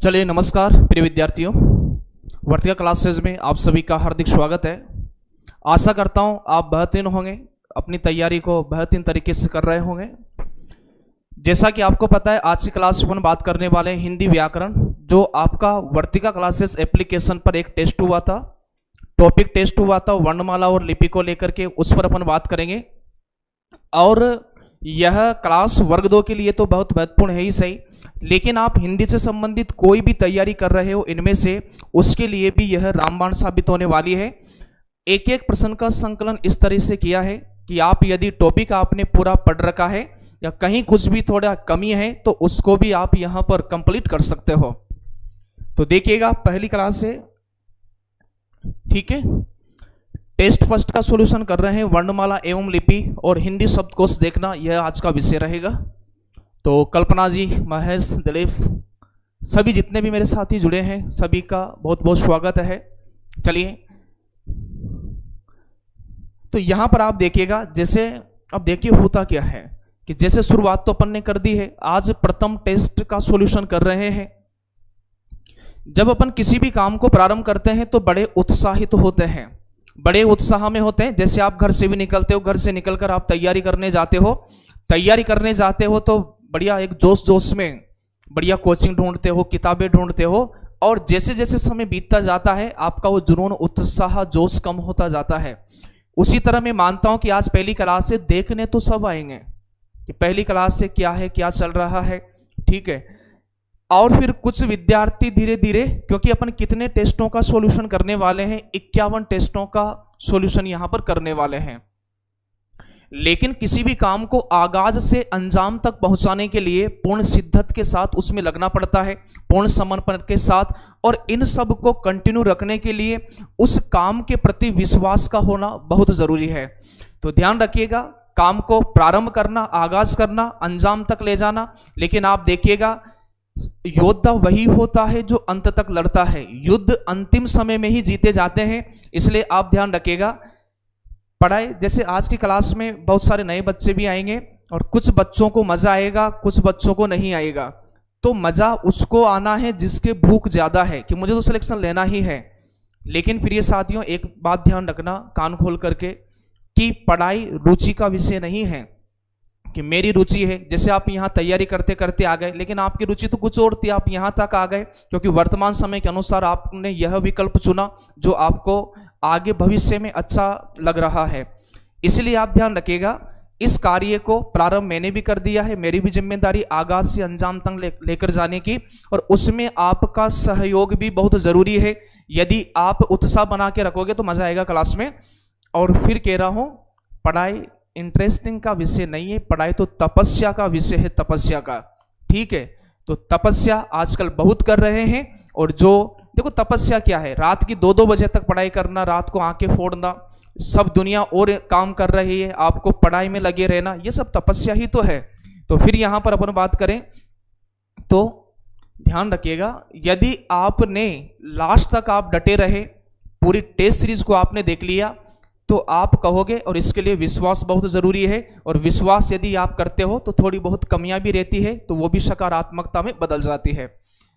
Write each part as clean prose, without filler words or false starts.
चलिए नमस्कार प्रिय विद्यार्थियों, वर्तिका क्लासेज में आप सभी का हार्दिक स्वागत है। आशा करता हूं आप बेहतरीन होंगे, अपनी तैयारी को बेहतरीन तरीके से कर रहे होंगे। जैसा कि आपको पता है, आज की क्लास में बात करने वाले हैं हिंदी व्याकरण, जो आपका वर्तिका क्लासेस एप्लीकेशन पर एक टेस्ट हुआ था, टॉपिक टेस्ट हुआ था वर्णमाला और लिपि को लेकर के, उस पर अपन बात करेंगे। और यह क्लास वर्ग 2 के लिए तो बहुत महत्वपूर्ण है ही सही, लेकिन आप हिंदी से संबंधित कोई भी तैयारी कर रहे हो इनमें से, उसके लिए भी यह रामबाण साबित होने वाली है। एक एक प्रश्न का संकलन इस तरह से किया है कि आप यदि टॉपिक आपने पूरा पढ़ रखा है या कहीं कुछ भी थोड़ा कमी है तो उसको भी आप यहां पर कंप्लीट कर सकते हो। तो देखिएगा, पहली क्लास है, ठीक है। टेस्ट फर्स्ट का सॉल्यूशन कर रहे हैं, वर्णमाला एवं लिपि और हिंदी शब्दकोश देखना, यह आज का विषय रहेगा। तो कल्पना जी, महेश, दिलीप, सभी जितने भी मेरे साथी जुड़े हैं, सभी का बहुत बहुत स्वागत है। चलिए, तो यहां पर आप देखिएगा, जैसे अब देखिए होता क्या है कि जैसे शुरुआत तो अपन ने कर दी है, आज प्रथम टेस्ट का सॉल्यूशन कर रहे हैं। जब अपन किसी भी काम को प्रारंभ करते हैं तो बड़े उत्साहित होते हैं, बड़े उत्साह में होते हैं। जैसे आप घर से भी निकलते हो, घर से निकलकर आप तैयारी करने जाते हो तो बढ़िया एक जोश में बढ़िया कोचिंग ढूंढते हो, किताबें ढूंढते हो, और जैसे जैसे समय बीतता जाता है आपका वो जुनून, उत्साह, जोश कम होता जाता है। उसी तरह मैं मानता हूं कि आज पहली क्लास से देखने तो सब आएंगे कि पहली क्लास से क्या है, क्या चल रहा है, ठीक है। और फिर कुछ विद्यार्थी धीरे धीरे, क्योंकि अपन कितने टेस्टों का सॉल्यूशन करने वाले हैं, 51 टेस्टों का सॉल्यूशन यहां पर करने वाले हैं। लेकिन किसी भी काम को आगाज से अंजाम तक पहुंचाने के लिए पूर्ण शिद्दत के साथ उसमें लगना पड़ता है, पूर्ण समर्पण के साथ, और इन सब को कंटिन्यू रखने के लिए उस काम के प्रति विश्वास का होना बहुत जरूरी है। तो ध्यान रखिएगा, काम को प्रारंभ करना, आगाज करना, अंजाम तक ले जाना। लेकिन आप देखिएगा, योद्धा वही होता है जो अंत तक लड़ता है, युद्ध अंतिम समय में ही जीते जाते हैं। इसलिए आप ध्यान रखिएगा, पढ़ाई, जैसे आज की क्लास में बहुत सारे नए बच्चे भी आएंगे और कुछ बच्चों को मजा आएगा, कुछ बच्चों को नहीं आएगा। तो मजा उसको आना है जिसके भूख ज्यादा है कि मुझे तो सिलेक्शन लेना ही है। लेकिन फिर ये साथियों, एक बात ध्यान रखना कान खोल करके, कि पढ़ाई रुचि का विषय नहीं है कि मेरी रुचि है। जैसे आप यहाँ तैयारी करते करते आ गए, लेकिन आपकी रुचि तो कुछ और थी, आप यहाँ तक आ गए क्योंकि वर्तमान समय के अनुसार आपने यह विकल्प चुना जो आपको आगे भविष्य में अच्छा लग रहा है। इसलिए आप ध्यान रखिएगा, इस कार्य को प्रारंभ मैंने भी कर दिया है, मेरी भी जिम्मेदारी आगाज से अंजाम तक लेकर जाने की, और उसमें आपका सहयोग भी बहुत जरूरी है। यदि आप उत्साह बना के रखोगे तो मजा आएगा क्लास में। और फिर कह रहा हूं, पढ़ाई इंटरेस्टिंग का विषय नहीं है, पढ़ाई तो तपस्या का विषय है, तपस्या का, ठीक है। तो तपस्या आजकल बहुत कर रहे हैं, और जो देखो तपस्या क्या है, रात की 2-2 बजे तक पढ़ाई करना, रात को आंखें फोड़ना, सब दुनिया और काम कर रही है, आपको पढ़ाई में लगे रहना, ये सब तपस्या ही तो है। तो फिर यहां पर अपन बात करें तो ध्यान रखिएगा, यदि आपने लास्ट तक आप डटे रहे, पूरी टेस्ट सीरीज को आपने देख लिया, तो आप कहोगे, और इसके लिए विश्वास बहुत जरूरी है, और विश्वास यदि आप करते हो तो थोड़ी बहुत कमियां भी रहती है, तो वो भी सकारात्मकता में बदल जाती है।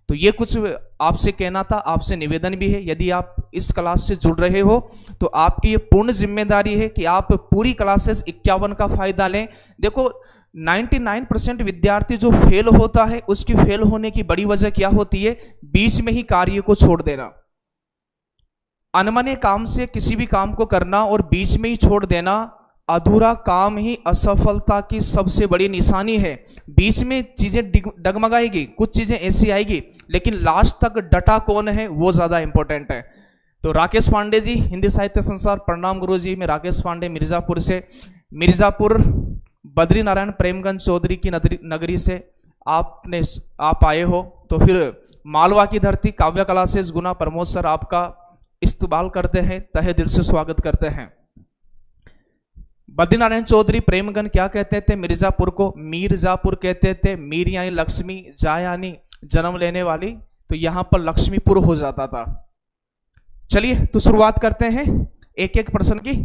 तो ये कुछ आपसे कहना था, आपसे निवेदन भी है, यदि आप इस क्लास से जुड़ रहे हो तो आपकी ये पूर्ण जिम्मेदारी है कि आप पूरी क्लासेस 51 का फायदा लें। देखो 99% विद्यार्थी जो फेल होता है, उसकी फेल होने की बड़ी वजह क्या होती है, बीच में ही कार्य को छोड़ देना, अनमने काम से किसी भी काम को करना और बीच में ही छोड़ देना, अधूरा काम ही असफलता की सबसे बड़ी निशानी है। बीच में चीजें डगमगाएगी, कुछ चीजें ऐसी आएगी, लेकिन लास्ट तक डटा कौन है वो ज्यादा इंपॉर्टेंट है। तो राकेश पांडे जी, हिंदी साहित्य संसार, प्रणाम गुरु जी। मैं राकेश पांडे मिर्जापुर से, मिर्जापुर बद्री नारायण प्रेमगंज चौधरी की नगरी से आप आए हो। तो फिर मालवा की धरती, काव्य क्लासेस, गुना प्रमोद सर आपका इस्तकबाल करते हैं, तहे दिल से स्वागत करते हैं। बद्री नारायण चौधरी प्रेमगंज क्या कहते थे, मिर्जापुर को मीरजापुर कहते थे। मीर यानी लक्ष्मी, जा यानी जन्म लेने वाली, तो यहां पर लक्ष्मीपुर हो जाता था। चलिए तो शुरुआत करते हैं एक एक प्रश्न की।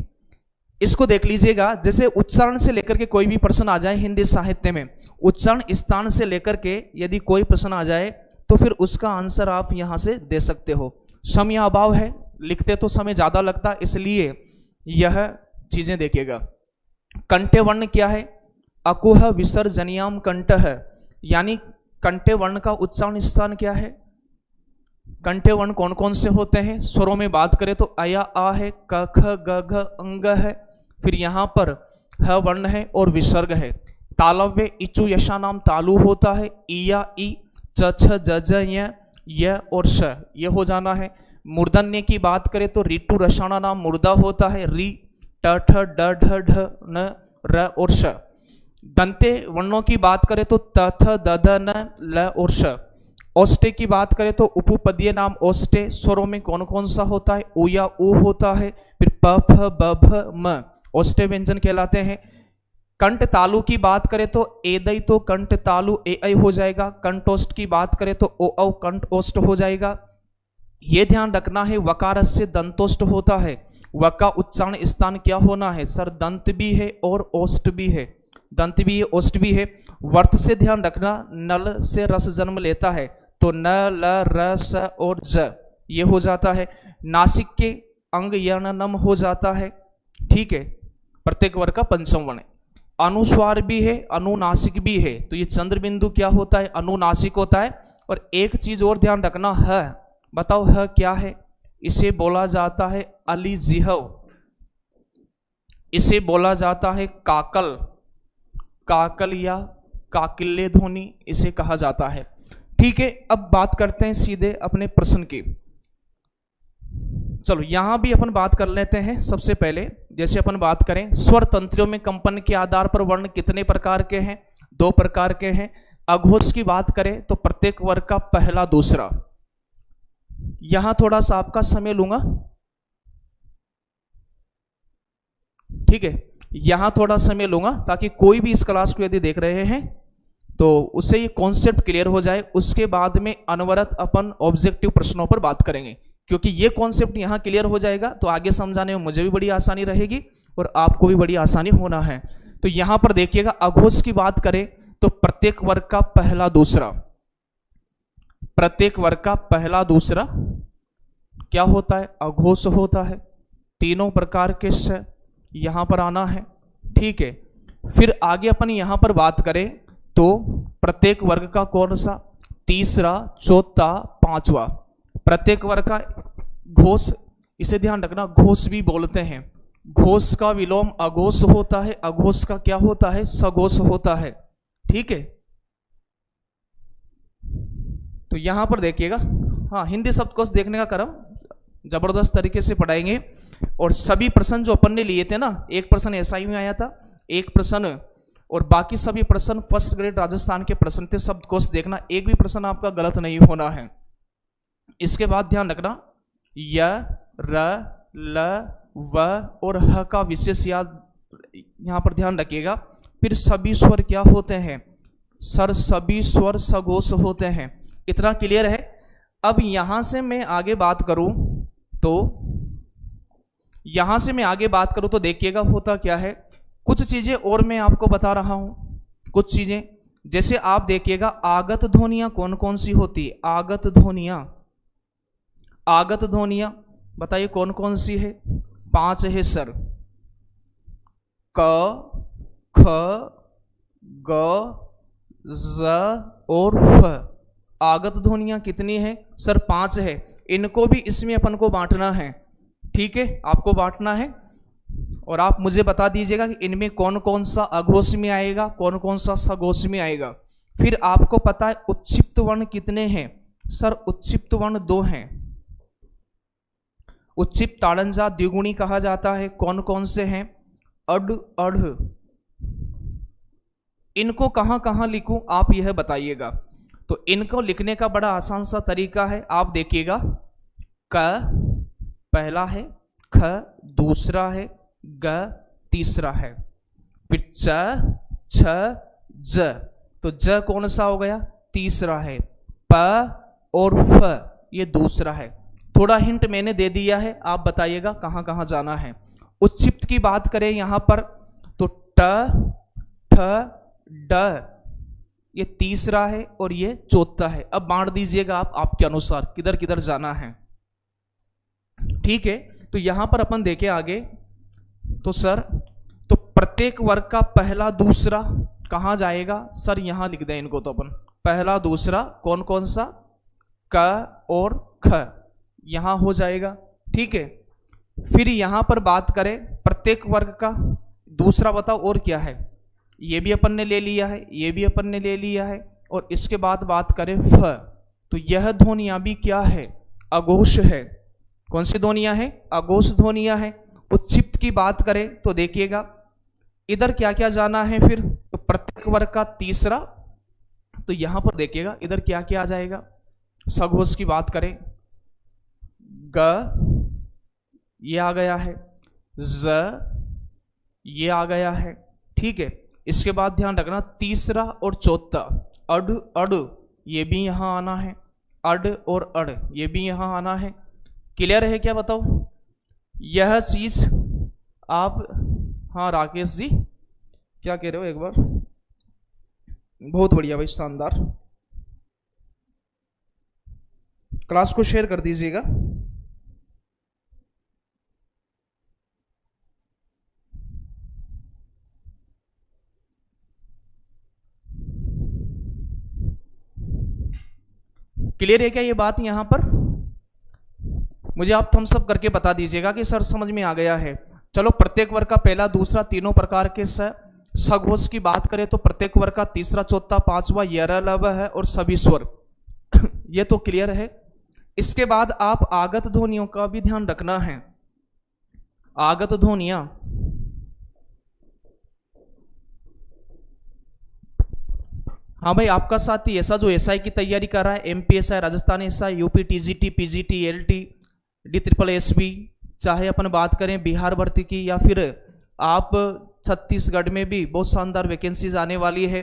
इसको देख लीजिएगा, जैसे उच्चारण से लेकर के कोई भी प्रश्न आ जाए हिंदी साहित्य में, उच्चारण स्थान से लेकर के यदि कोई प्रश्न आ जाए तो फिर उसका आंसर आप यहां से दे सकते हो। सम या अभाव है, लिखते तो समय ज्यादा लगता, इसलिए यह चीजें देखिएगा। कंठे वर्ण क्या है? अकुह विसर्जनियाम कंठ है, यानी कंठे वर्ण का उच्चारण स्थान क्या है? कंठे वर्ण कौन कौन से होते हैं? स्वरों में बात करें तो अया आ है, क ख ग घ अंग है, फिर यहाँ पर ह वर्ण है और विसर्ग है। तालव्य इचु यशा नाम तालु होता है, इया ई, च छ ज ज य और श ये हो जाना है। मूर्धन्य की बात करें तो ऋतु रसाना नाम मुर्दा होता है, री ट ठ ड ढ ढ न र और श। दंते वर्णों की बात करें तो त थ द ध न ल और श। ओष्टे की बात करें तो उपपदीय नाम ओष्टे, स्वरों में कौन कौन सा होता है? उ या उ होता है, फिर प फ ब भ म ओष्टे व्यंजन कहलाते हैं। कंठ तालु की बात करें तो एदई तो कंठ तालु ए ऐ हो जाएगा। कंठोष्ट की बात करें तो ओ औ कंठोष्ट हो जाएगा। ये ध्यान रखना है वकार से दंतोष्ट होता है, व का उच्चारण स्थान क्या होना है? सर दंत भी है और ओष्ट भी है, दंत भी है ओष्ट भी है। वर्त से ध्यान रखना, नल से रस जन्म लेता है तो न ल र स और ज ये हो जाता है। नासिक के अंग यण नम हो जाता है, ठीक है, प्रत्येक वर्ग का पंचम वर्ण। अनुस्वार भी है, अनुनासिक भी है, तो ये चंद्र बिंदु क्या होता है? अनुनासिक होता है। और एक चीज और ध्यान रखना, ह बताओ ह क्या है? इसे बोला जाता है अलिजिह्व, इसे बोला जाता है काकल, काकल या काकिल्य ध्वनि इसे कहा जाता है, ठीक है। अब बात करते हैं सीधे अपने प्रश्न की। चलो यहां भी अपन बात कर लेते हैं। सबसे पहले जैसे अपन बात करें स्वर तंत्रियों में कंपन के आधार पर वर्ण कितने प्रकार के हैं? 2 प्रकार के हैं। अघोष की बात करें तो प्रत्येक वर्ग का पहला दूसरा। यहां थोड़ा सा आपका समय लूंगा, ठीक है, यहां थोड़ा समय लूंगा ताकि कोई भी इस क्लास को यदि देख रहे हैं तो उससे ये कॉन्सेप्ट क्लियर हो जाए। उसके बाद में अनवरत अपन ऑब्जेक्टिव प्रश्नों पर बात करेंगे, क्योंकि ये कॉन्सेप्ट यहां क्लियर हो जाएगा तो आगे समझाने में मुझे भी बड़ी आसानी रहेगी और आपको भी बड़ी आसानी होना है। तो यहां पर देखिएगा, अघोष की बात करें तो प्रत्येक वर्ग का पहला दूसरा, प्रत्येक वर्ग का पहला दूसरा क्या होता है? अघोष होता है। तीनों प्रकार के श यहां पर आना है, ठीक है। फिर आगे अपन यहां पर बात करें तो प्रत्येक वर्ग का कौन सा? तीसरा, चौथा, पांचवा, प्रत्येक वर्ग का घोष, इसे ध्यान रखना, घोष भी बोलते हैं। घोष का विलोम अघोष होता है, अघोष का क्या होता है? सघोष होता है, ठीक है। तो यहां पर देखिएगा, हाँ, हिंदी शब्दकोश देखने का क्रम जबरदस्त तरीके से पढ़ाएंगे। और सभी प्रश्न जो अपन ने लिए थे ना, एक प्रश्न एसआई में आया था, एक प्रश्न और बाकी सभी प्रश्न फर्स्ट ग्रेड राजस्थान के प्रश्न थे। शब्दकोश देखना, एक भी प्रश्न आपका गलत नहीं होना है। इसके बाद ध्यान रखना, य, र, ल, व और ह का विशेष याद यहां पर ध्यान रखिएगा। फिर सभी स्वर क्या होते हैं? सर सभी स्वर सघोष होते हैं। इतना क्लियर है। अब यहां से मैं आगे बात करूं तो देखिएगा होता क्या है। कुछ चीजें और मैं आपको बता रहा हूं, कुछ चीजें जैसे आप देखिएगा, आगत ध्वनियां कौन कौन सी होती है? आगत ध्वनियां, आगत ध्वनियां बताइए कौन कौन सी है? 5 है सर, क, ख, ग, ज और फ। आगत ध्वनियां कितनी है सर? 5 है। इनको भी इसमें अपन को बांटना है, ठीक है, आपको बांटना है। और आप मुझे बता दीजिएगा कि इनमें कौन कौन सा अघोष में आएगा, कौन कौन सा सघोष में आएगा। फिर आपको पता है उच्छिप्त वर्ण कितने हैं? सर उच्छिप्त वर्ण 2 हैं। उच्छिप्त ताड़ंजा द्विगुणी कहा जाता है। कौन कौन से हैं? अड, अढ़। इनको कहां कहां लिखूं आप यह बताइएगा। तो इनको लिखने का बड़ा आसान सा तरीका है, आप देखिएगा, क पहला है, ख दूसरा है, ग तीसरा है, फिर च, छ, ज। तो ज कौन सा हो गया? तीसरा है। प और फ ये दूसरा है। थोड़ा हिंट मैंने दे दिया है, आप बताइएगा कहां कहां जाना है। उच्छिप्त की बात करें यहां पर तो ट, ठ, ड, ये तीसरा है और ये चौथा है। अब बांट दीजिएगा आप आपके अनुसार किधर किधर जाना है। ठीक है, तो यहां पर अपन देखें आगे तो सर, तो प्रत्येक वर्ग का पहला दूसरा कहां जाएगा सर, यहां लिख दें इनको। तो अपन पहला दूसरा कौन कौन सा, क और ख यहां हो जाएगा। ठीक है, फिर यहां पर बात करें प्रत्येक वर्ग का दूसरा, बताओ और क्या है। ये भी अपन ने ले लिया है, ये भी अपन ने ले लिया है, और इसके बाद बात करें फ, तो यह ध्वनियां भी क्या है, अघोष है। कौन सी ध्वनियां है, अघोष ध्वनियां है। उच्चिप्त की बात करें तो देखिएगा इधर क्या क्या जाना है फिर, तो प्रत्येक वर्ग का तीसरा, तो यहां पर देखिएगा इधर क्या क्या आ जाएगा। सघोष की बात करें, ग ये आ गया है, ज ये आ गया है। ठीक है, इसके बाद ध्यान रखना तीसरा और चौथा, अड अड ये भी यहां आना है, अड और अड ये भी यहां आना है। क्लियर है क्या, बताओ यह चीज आप। हाँ राकेश जी क्या कह रहे हो, एक बार। बहुत बढ़िया भाई, शानदार। क्लास को शेयर कर दीजिएगा। क्लियर है क्या ये बात, यहां पर मुझे आप थम्स अप करके बता दीजिएगा कि सर समझ में आ गया है। चलो, प्रत्येक वर्ग का पहला दूसरा तीनों प्रकार के सघोष की बात करें तो प्रत्येक वर्ग का तीसरा चौथा पांचवा यरलव है और सभी स्वर ये तो क्लियर है। इसके बाद आप आगत ध्वनियों का भी ध्यान रखना है। आगत ध्वनियां, हाँ भाई आपका साथी ऐसा जो एसआई की तैयारी कर रहा है, MPSI, Rajasthan SI, UP TGT, PGT, LT, DSSB, चाहे अपन बात करें बिहार भर्ती की, या फिर आप छत्तीसगढ़ में भी बहुत शानदार वैकेंसीज आने वाली है,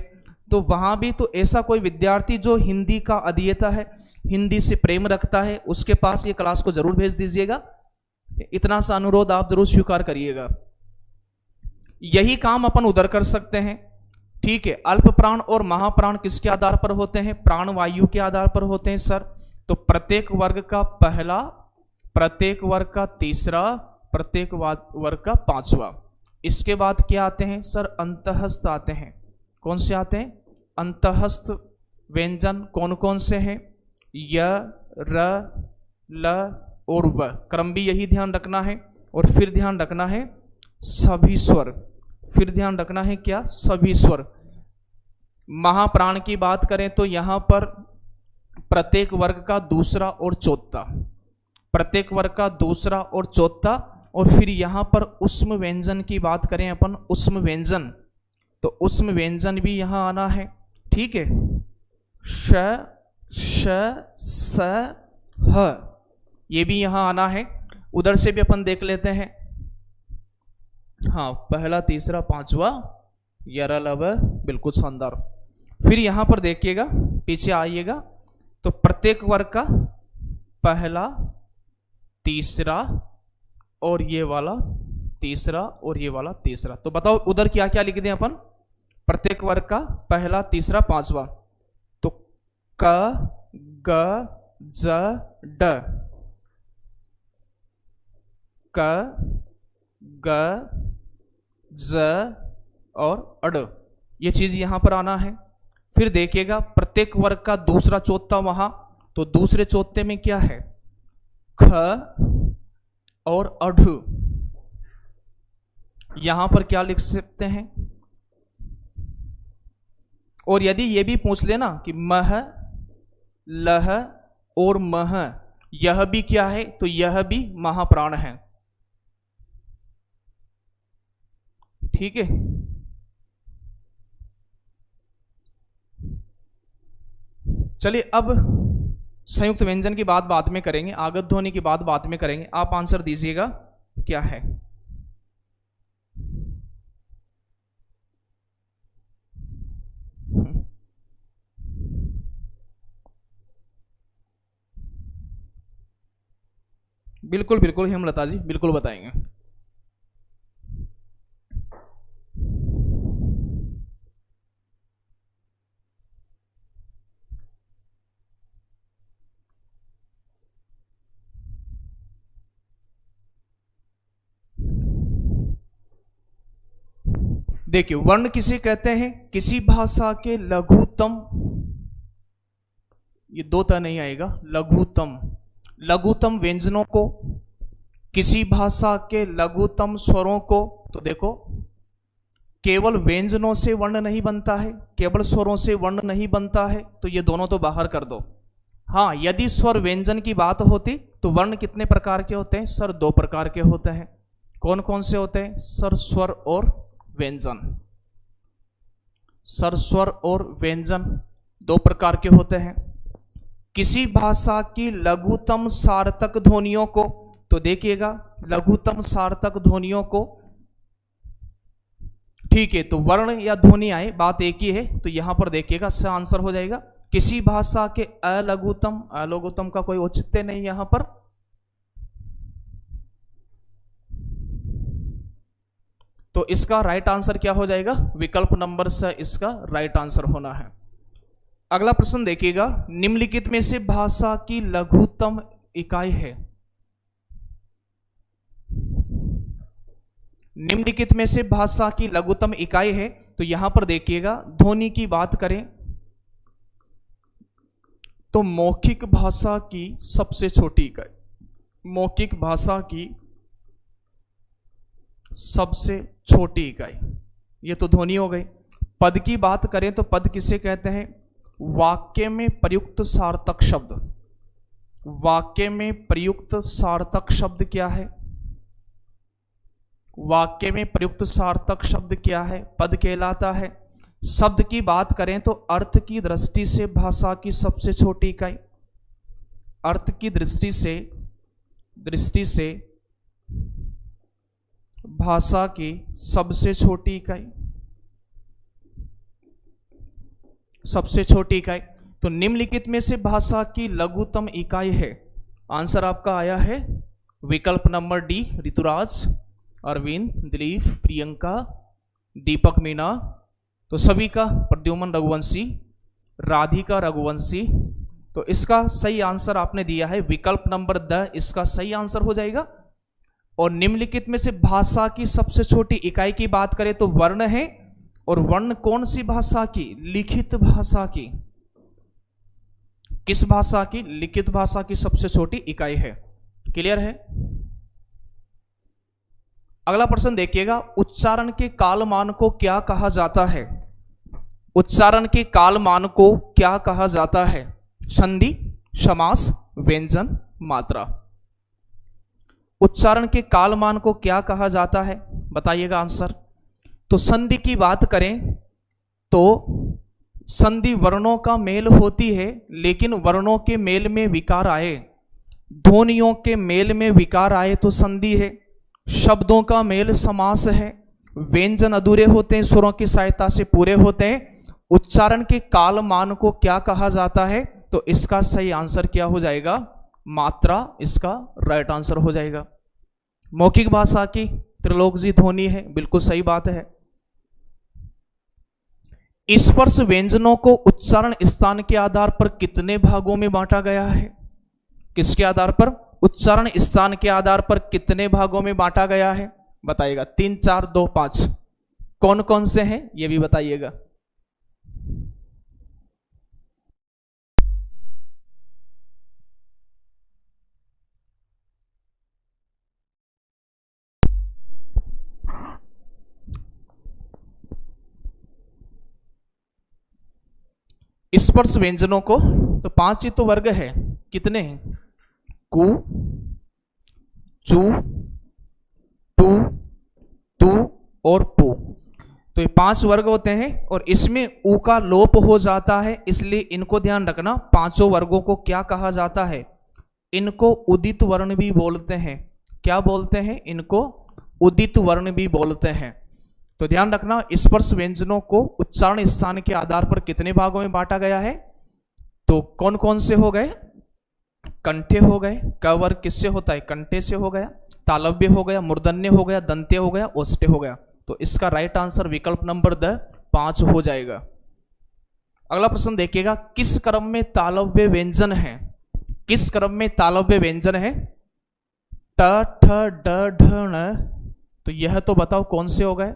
तो वहां भी तो ऐसा कोई विद्यार्थी जो हिंदी का अध्येता है, हिंदी से प्रेम रखता है, उसके पास ये क्लास को जरूर भेज दीजिएगा। इतना सा अनुरोध आप जरूर स्वीकार करिएगा। यही काम अपन उधर कर सकते हैं। ठीक है, अल्प प्राण और महाप्राण किसके आधार पर होते हैं, प्राण वायु के आधार पर होते हैं सर। तो प्रत्येक वर्ग का पहला, प्रत्येक वर्ग का तीसरा, प्रत्येक वर्ग का पांचवा। इसके बाद क्या आते हैं सर, अंतःस्थ आते हैं। कौन से आते हैं, अंतःस्थ व्यंजन कौन कौन से हैं, य, र, ल और व। क्रम भी यही ध्यान रखना है। और फिर ध्यान रखना है सभी स्वर, फिर ध्यान रखना है क्या, सभी स्वर। महाप्राण की बात करें तो यहां पर प्रत्येक वर्ग का दूसरा और चौथा, प्रत्येक वर्ग का दूसरा और चौथा। और फिर यहां पर उष्म व्यंजन की बात करें अपन, उष्म व्यंजन, तो उष्म व्यंजन भी यहां आना है। ठीक है, श, श, स, ह ये भी यहां आना है। उधर से भी अपन देख लेते हैं। हाँ, पहला तीसरा पांचवा यरलव, बिल्कुल शानदार। फिर यहां पर देखिएगा, पीछे आइएगा, तो प्रत्येक वर्ग का पहला तीसरा और ये वाला तीसरा और ये वाला तीसरा। तो बताओ उधर क्या क्या लिख दें अपन, प्रत्येक वर्ग का पहला तीसरा पांचवा, तो क, ग, ज, ड, क, ग, ज और अड, ये चीज यहां पर आना है। फिर देखिएगा प्रत्येक वर्ग का दूसरा चौथा वहां, तो दूसरे चौथे में क्या है, ख और अढ़। यहां पर क्या लिख सकते हैं, और यदि ये भी पूछ लेना कि मह, लह और मह, यह भी क्या है, तो यह भी महाप्राण है। ठीक है, चलिए अब संयुक्त व्यंजन की बात बाद में करेंगे, आगत ध्वनि की बात बाद में करेंगे। आप आंसर दीजिएगा क्या है। बिल्कुल बिल्कुल हेमलता जी, बिल्कुल बताएंगे। देखिए वर्ण किसे कहते हैं? किसी भाषा के लघुतम, ये दो तरह नहीं आएगा, लघुतम व्यंजनों को, किसी भाषा के लघुतम स्वरों को। तो देखो केवल व्यंजनों से वर्ण नहीं बनता है, केवल स्वरों से वर्ण नहीं बनता है, तो ये दोनों तो बाहर कर दो। हाँ, यदि स्वर व्यंजन की बात होती तो वर्ण कितने प्रकार के होते हैं सर? दो प्रकार के होते हैं। कौन कौन से होते हैं सर? स्वर और व्यंजन। सर स्वर और व्यंजन दो प्रकार के होते हैं। किसी भाषा की लघुतम सार्थक ध्वनियों को, तो देखिएगा लघुतम सार्थक ध्वनियों को, ठीक है, तो वर्ण या ध्वनि आए बात एक ही है, तो यहां पर देखिएगा इसका आंसर हो जाएगा किसी भाषा के अलघुतम, अलघुतम का कोई औचित्य नहीं यहां पर, तो इसका राइट आंसर क्या हो जाएगा? विकल्प नंबर से इसका राइट आंसर होना है। अगला प्रश्न देखिएगा, निम्नलिखित में से भाषा की लघुतम इकाई है? निम्नलिखित में से भाषा की लघुतम इकाई है, तो यहां पर देखिएगा ध्वनि की बात करें तो मौखिक भाषा की सबसे छोटी इकाई, मौखिक भाषा की सबसे छोटी इकाई, ये तो ध्वनि हो गई। पद की बात करें तो पद किसे कहते हैं? वाक्य में प्रयुक्त सार्थक शब्द। वाक्य में प्रयुक्त सार्थक शब्द क्या है? वाक्य में प्रयुक्त सार्थक शब्द क्या है? पद कहलाता है। शब्द की बात करें तो अर्थ की दृष्टि से भाषा की सबसे छोटी इकाई, अर्थ की दृष्टि से भाषा की सबसे छोटी इकाई, सबसे छोटी इकाई। तो निम्नलिखित में से भाषा की लघुतम इकाई है? आंसर आपका आया है विकल्प नंबर डी, ऋतुराज, अरविंद, दिलीप, प्रियंका, दीपक मीना, तो सभी का, प्रद्युमन रघुवंशी, राधिका रघुवंशी। तो इसका सही आंसर आपने दिया है विकल्प नंबर द, इसका सही आंसर हो जाएगा। और निम्नलिखित में से भाषा की सबसे छोटी इकाई की बात करें तो वर्ण है, और वर्ण कौन सी भाषा की? लिखित भाषा की। किस भाषा की? लिखित भाषा की सबसे छोटी इकाई है। क्लियर है? अगला प्रश्न देखिएगा, उच्चारण के कालमान को क्या कहा जाता है? उच्चारण के कालमान को क्या कहा जाता है? संधि, समास, व्यंजन, मात्रा। उच्चारण के कालमान को क्या कहा जाता है? बताइएगा आंसर। तो संधि की बात करें तो संधि वर्णों का मेल होती है, लेकिन वर्णों के मेल में विकार आए, ध्वनियों के मेल में विकार आए तो संधि है। शब्दों का मेल समास है। व्यंजन अधूरे होते हैं, स्वरों की सहायता से पूरे होते हैं। उच्चारण के कालमान को क्या कहा जाता है? तो इसका सही आंसर क्या हो जाएगा? मात्रा, इसका राइट आंसर हो जाएगा। मौखिक भाषा की त्रिलोकजी ध्वनि है, बिल्कुल सही बात है। स्पर्श व्यंजनों को उच्चारण स्थान के आधार पर कितने भागों में बांटा गया है? किसके आधार पर? उच्चारण स्थान के आधार पर कितने भागों में बांटा गया है? बताइएगा। 3, 4, 2, 5 कौन कौन से हैं ये भी बताइएगा। स्पर्श व्यंजनों को तो 5 ही तो वर्ग है। कितने हैं? कु, चू, टू, तू और पू, तो ये 5 वर्ग होते हैं। और इसमें ऊ का लोप हो जाता है, इसलिए इनको ध्यान रखना। पांचों वर्गों को क्या कहा जाता है? इनको उदित वर्ण भी बोलते हैं। क्या बोलते हैं? इनको उदित वर्ण भी बोलते हैं। तो ध्यान रखना, स्पर्श व्यंजनों को उच्चारण स्थान के आधार पर कितने भागों में बांटा गया है? तो कौन कौन से हो गए? कंठे हो गए। क वर्ग किससे होता है? कंठे से हो गया। तालव्य हो गया, मूर्धन्य हो गया, दंत्य हो गया, ओष्ठ्य हो गया। तो इसका राइट आंसर विकल्प नंबर 5 हो जाएगा। अगला प्रश्न देखिएगा, किस क्रम में तालव्य व्यंजन है? किस क्रम में तालव्य व्यंजन है? ट, ठ, ड, ढ, ण। तो यह तो बताओ कौन से हो गए?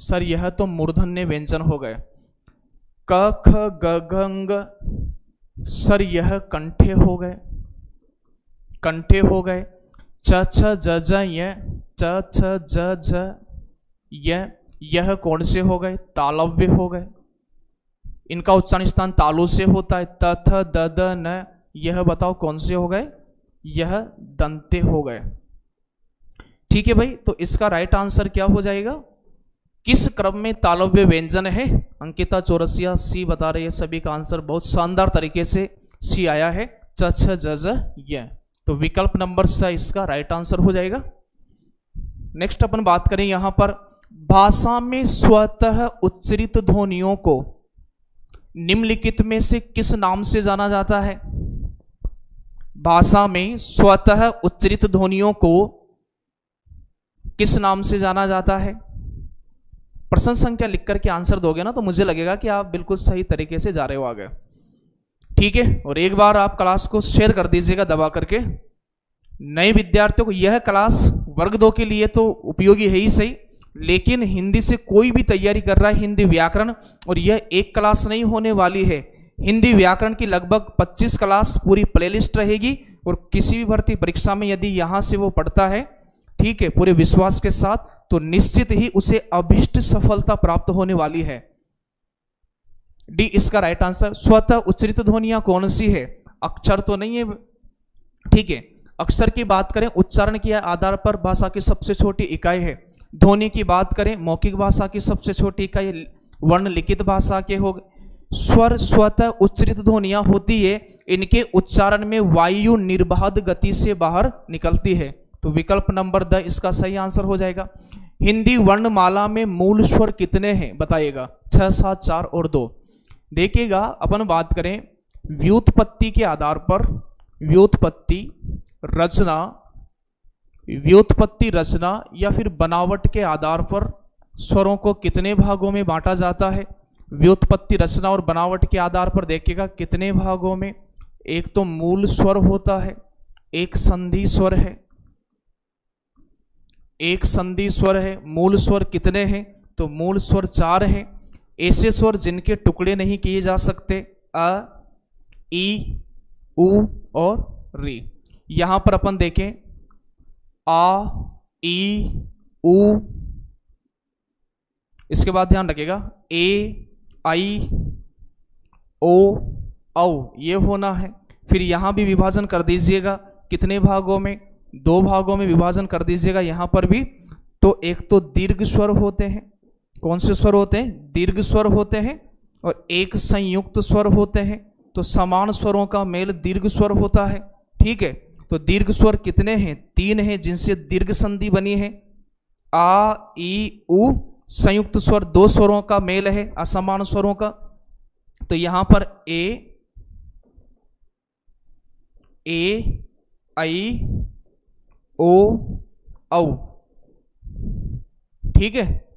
सर यह तो मूर्धन्य व्यंजन हो गए। क ख ग घ ङ, सर यह कंठे हो गए, कंठे हो गए। च छ ज ज य, च छ ज ज य, यह कौन से हो गए? तालव्य हो गए। इनका उच्चारण स्थान तालु से होता है। त थ द द न, यह बताओ कौन से हो गए? यह दंते हो गए। ठीक है भाई, तो इसका राइट आंसर क्या हो जाएगा? किस क्रम में तालव्य व्यंजन है? अंकिता चौरसिया सी बता रही है। सभी का आंसर बहुत शानदार तरीके से सी आया है, च छ ज ज य। तो विकल्प नंबर स इसका राइट आंसर हो जाएगा। नेक्स्ट अपन बात करें यहां पर, भाषा में स्वतः उच्चरित ध्वनियों को निम्नलिखित में से किस नाम से जाना जाता है? भाषा में स्वतः उच्चरित ध्वनियों को किस नाम से जाना जाता है? प्रश्न संख्या लिख करके आंसर दोगे ना तो मुझे लगेगा कि आप बिल्कुल सही तरीके से जा रहे हो आगे। ठीक है, और एक बार आप क्लास को शेयर कर दीजिएगा दबा करके। नए विद्यार्थियों को यह क्लास वर्ग 2 के लिए तो उपयोगी है ही सही, लेकिन हिंदी से कोई भी तैयारी कर रहा है, हिंदी व्याकरण, और यह एक क्लास नहीं होने वाली है। हिंदी व्याकरण की लगभग 25 क्लास पूरी प्लेलिस्ट रहेगी, और किसी भी भर्ती परीक्षा में यदि यहां से वो पढ़ता है, ठीक है, पूरे विश्वास के साथ, तो निश्चित ही उसे अभीष्ट सफलता प्राप्त होने वाली है। डी इसका राइट आंसर। स्वतः उच्चरित ध्वनियां कौन सी है? अक्षर तो नहीं है, ठीक है। अक्षर की बात करें, उच्चारण के आधार पर भाषा की सबसे छोटी इकाई है। ध्वनि की बात करें, मौखिक भाषा की सबसे छोटी इकाई वर्ण लिखित भाषा के हो गए। स्वर स्वतः उच्चरित ध्वनियां होती है, इनके उच्चारण में वायु निर्बाध गति से बाहर निकलती है। तो विकल्प नंबर द इसका सही आंसर हो जाएगा। हिंदी वर्णमाला में मूल स्वर कितने हैं? बताइएगा। 6, 7, 4 और 2। देखिएगा, अपन बात करें व्युत्पत्ति के आधार पर, व्युत्पत्ति रचना या फिर बनावट के आधार पर स्वरों को कितने भागों में बांटा जाता है? व्युत्पत्ति, रचना और बनावट के आधार पर देखिएगा कितने भागों में। एक तो मूल स्वर होता है, एक संधि स्वर है, एक संधि स्वर है। मूल स्वर कितने हैं? तो मूल स्वर 4 हैं। ऐसे स्वर जिनके टुकड़े नहीं किए जा सकते, अ, ई, उ और री। यहां पर अपन देखें, आ, ई, उ, इसके बाद ध्यान रखिएगा ए, आई, ओ, औ, ये होना है। फिर यहां भी विभाजन कर दीजिएगा, कितने भागों में? 2 भागों में विभाजन कर दीजिएगा यहां पर भी। तो एक तो दीर्घ स्वर होते हैं। कौन से स्वर होते हैं? दीर्घ स्वर होते हैं। और एक संयुक्त स्वर होते हैं। तो समान स्वरों का मेल दीर्घ स्वर होता है। ठीक है, तो दीर्घ स्वर कितने हैं? 3 हैं, जिनसे दीर्घ संधि बनी है। आ, ई, उ। संयुक्त स्वर 2 स्वरों का मेल है, असमान स्वरों का। तो यहां पर ए, आई, ओ, औ। ठीक है,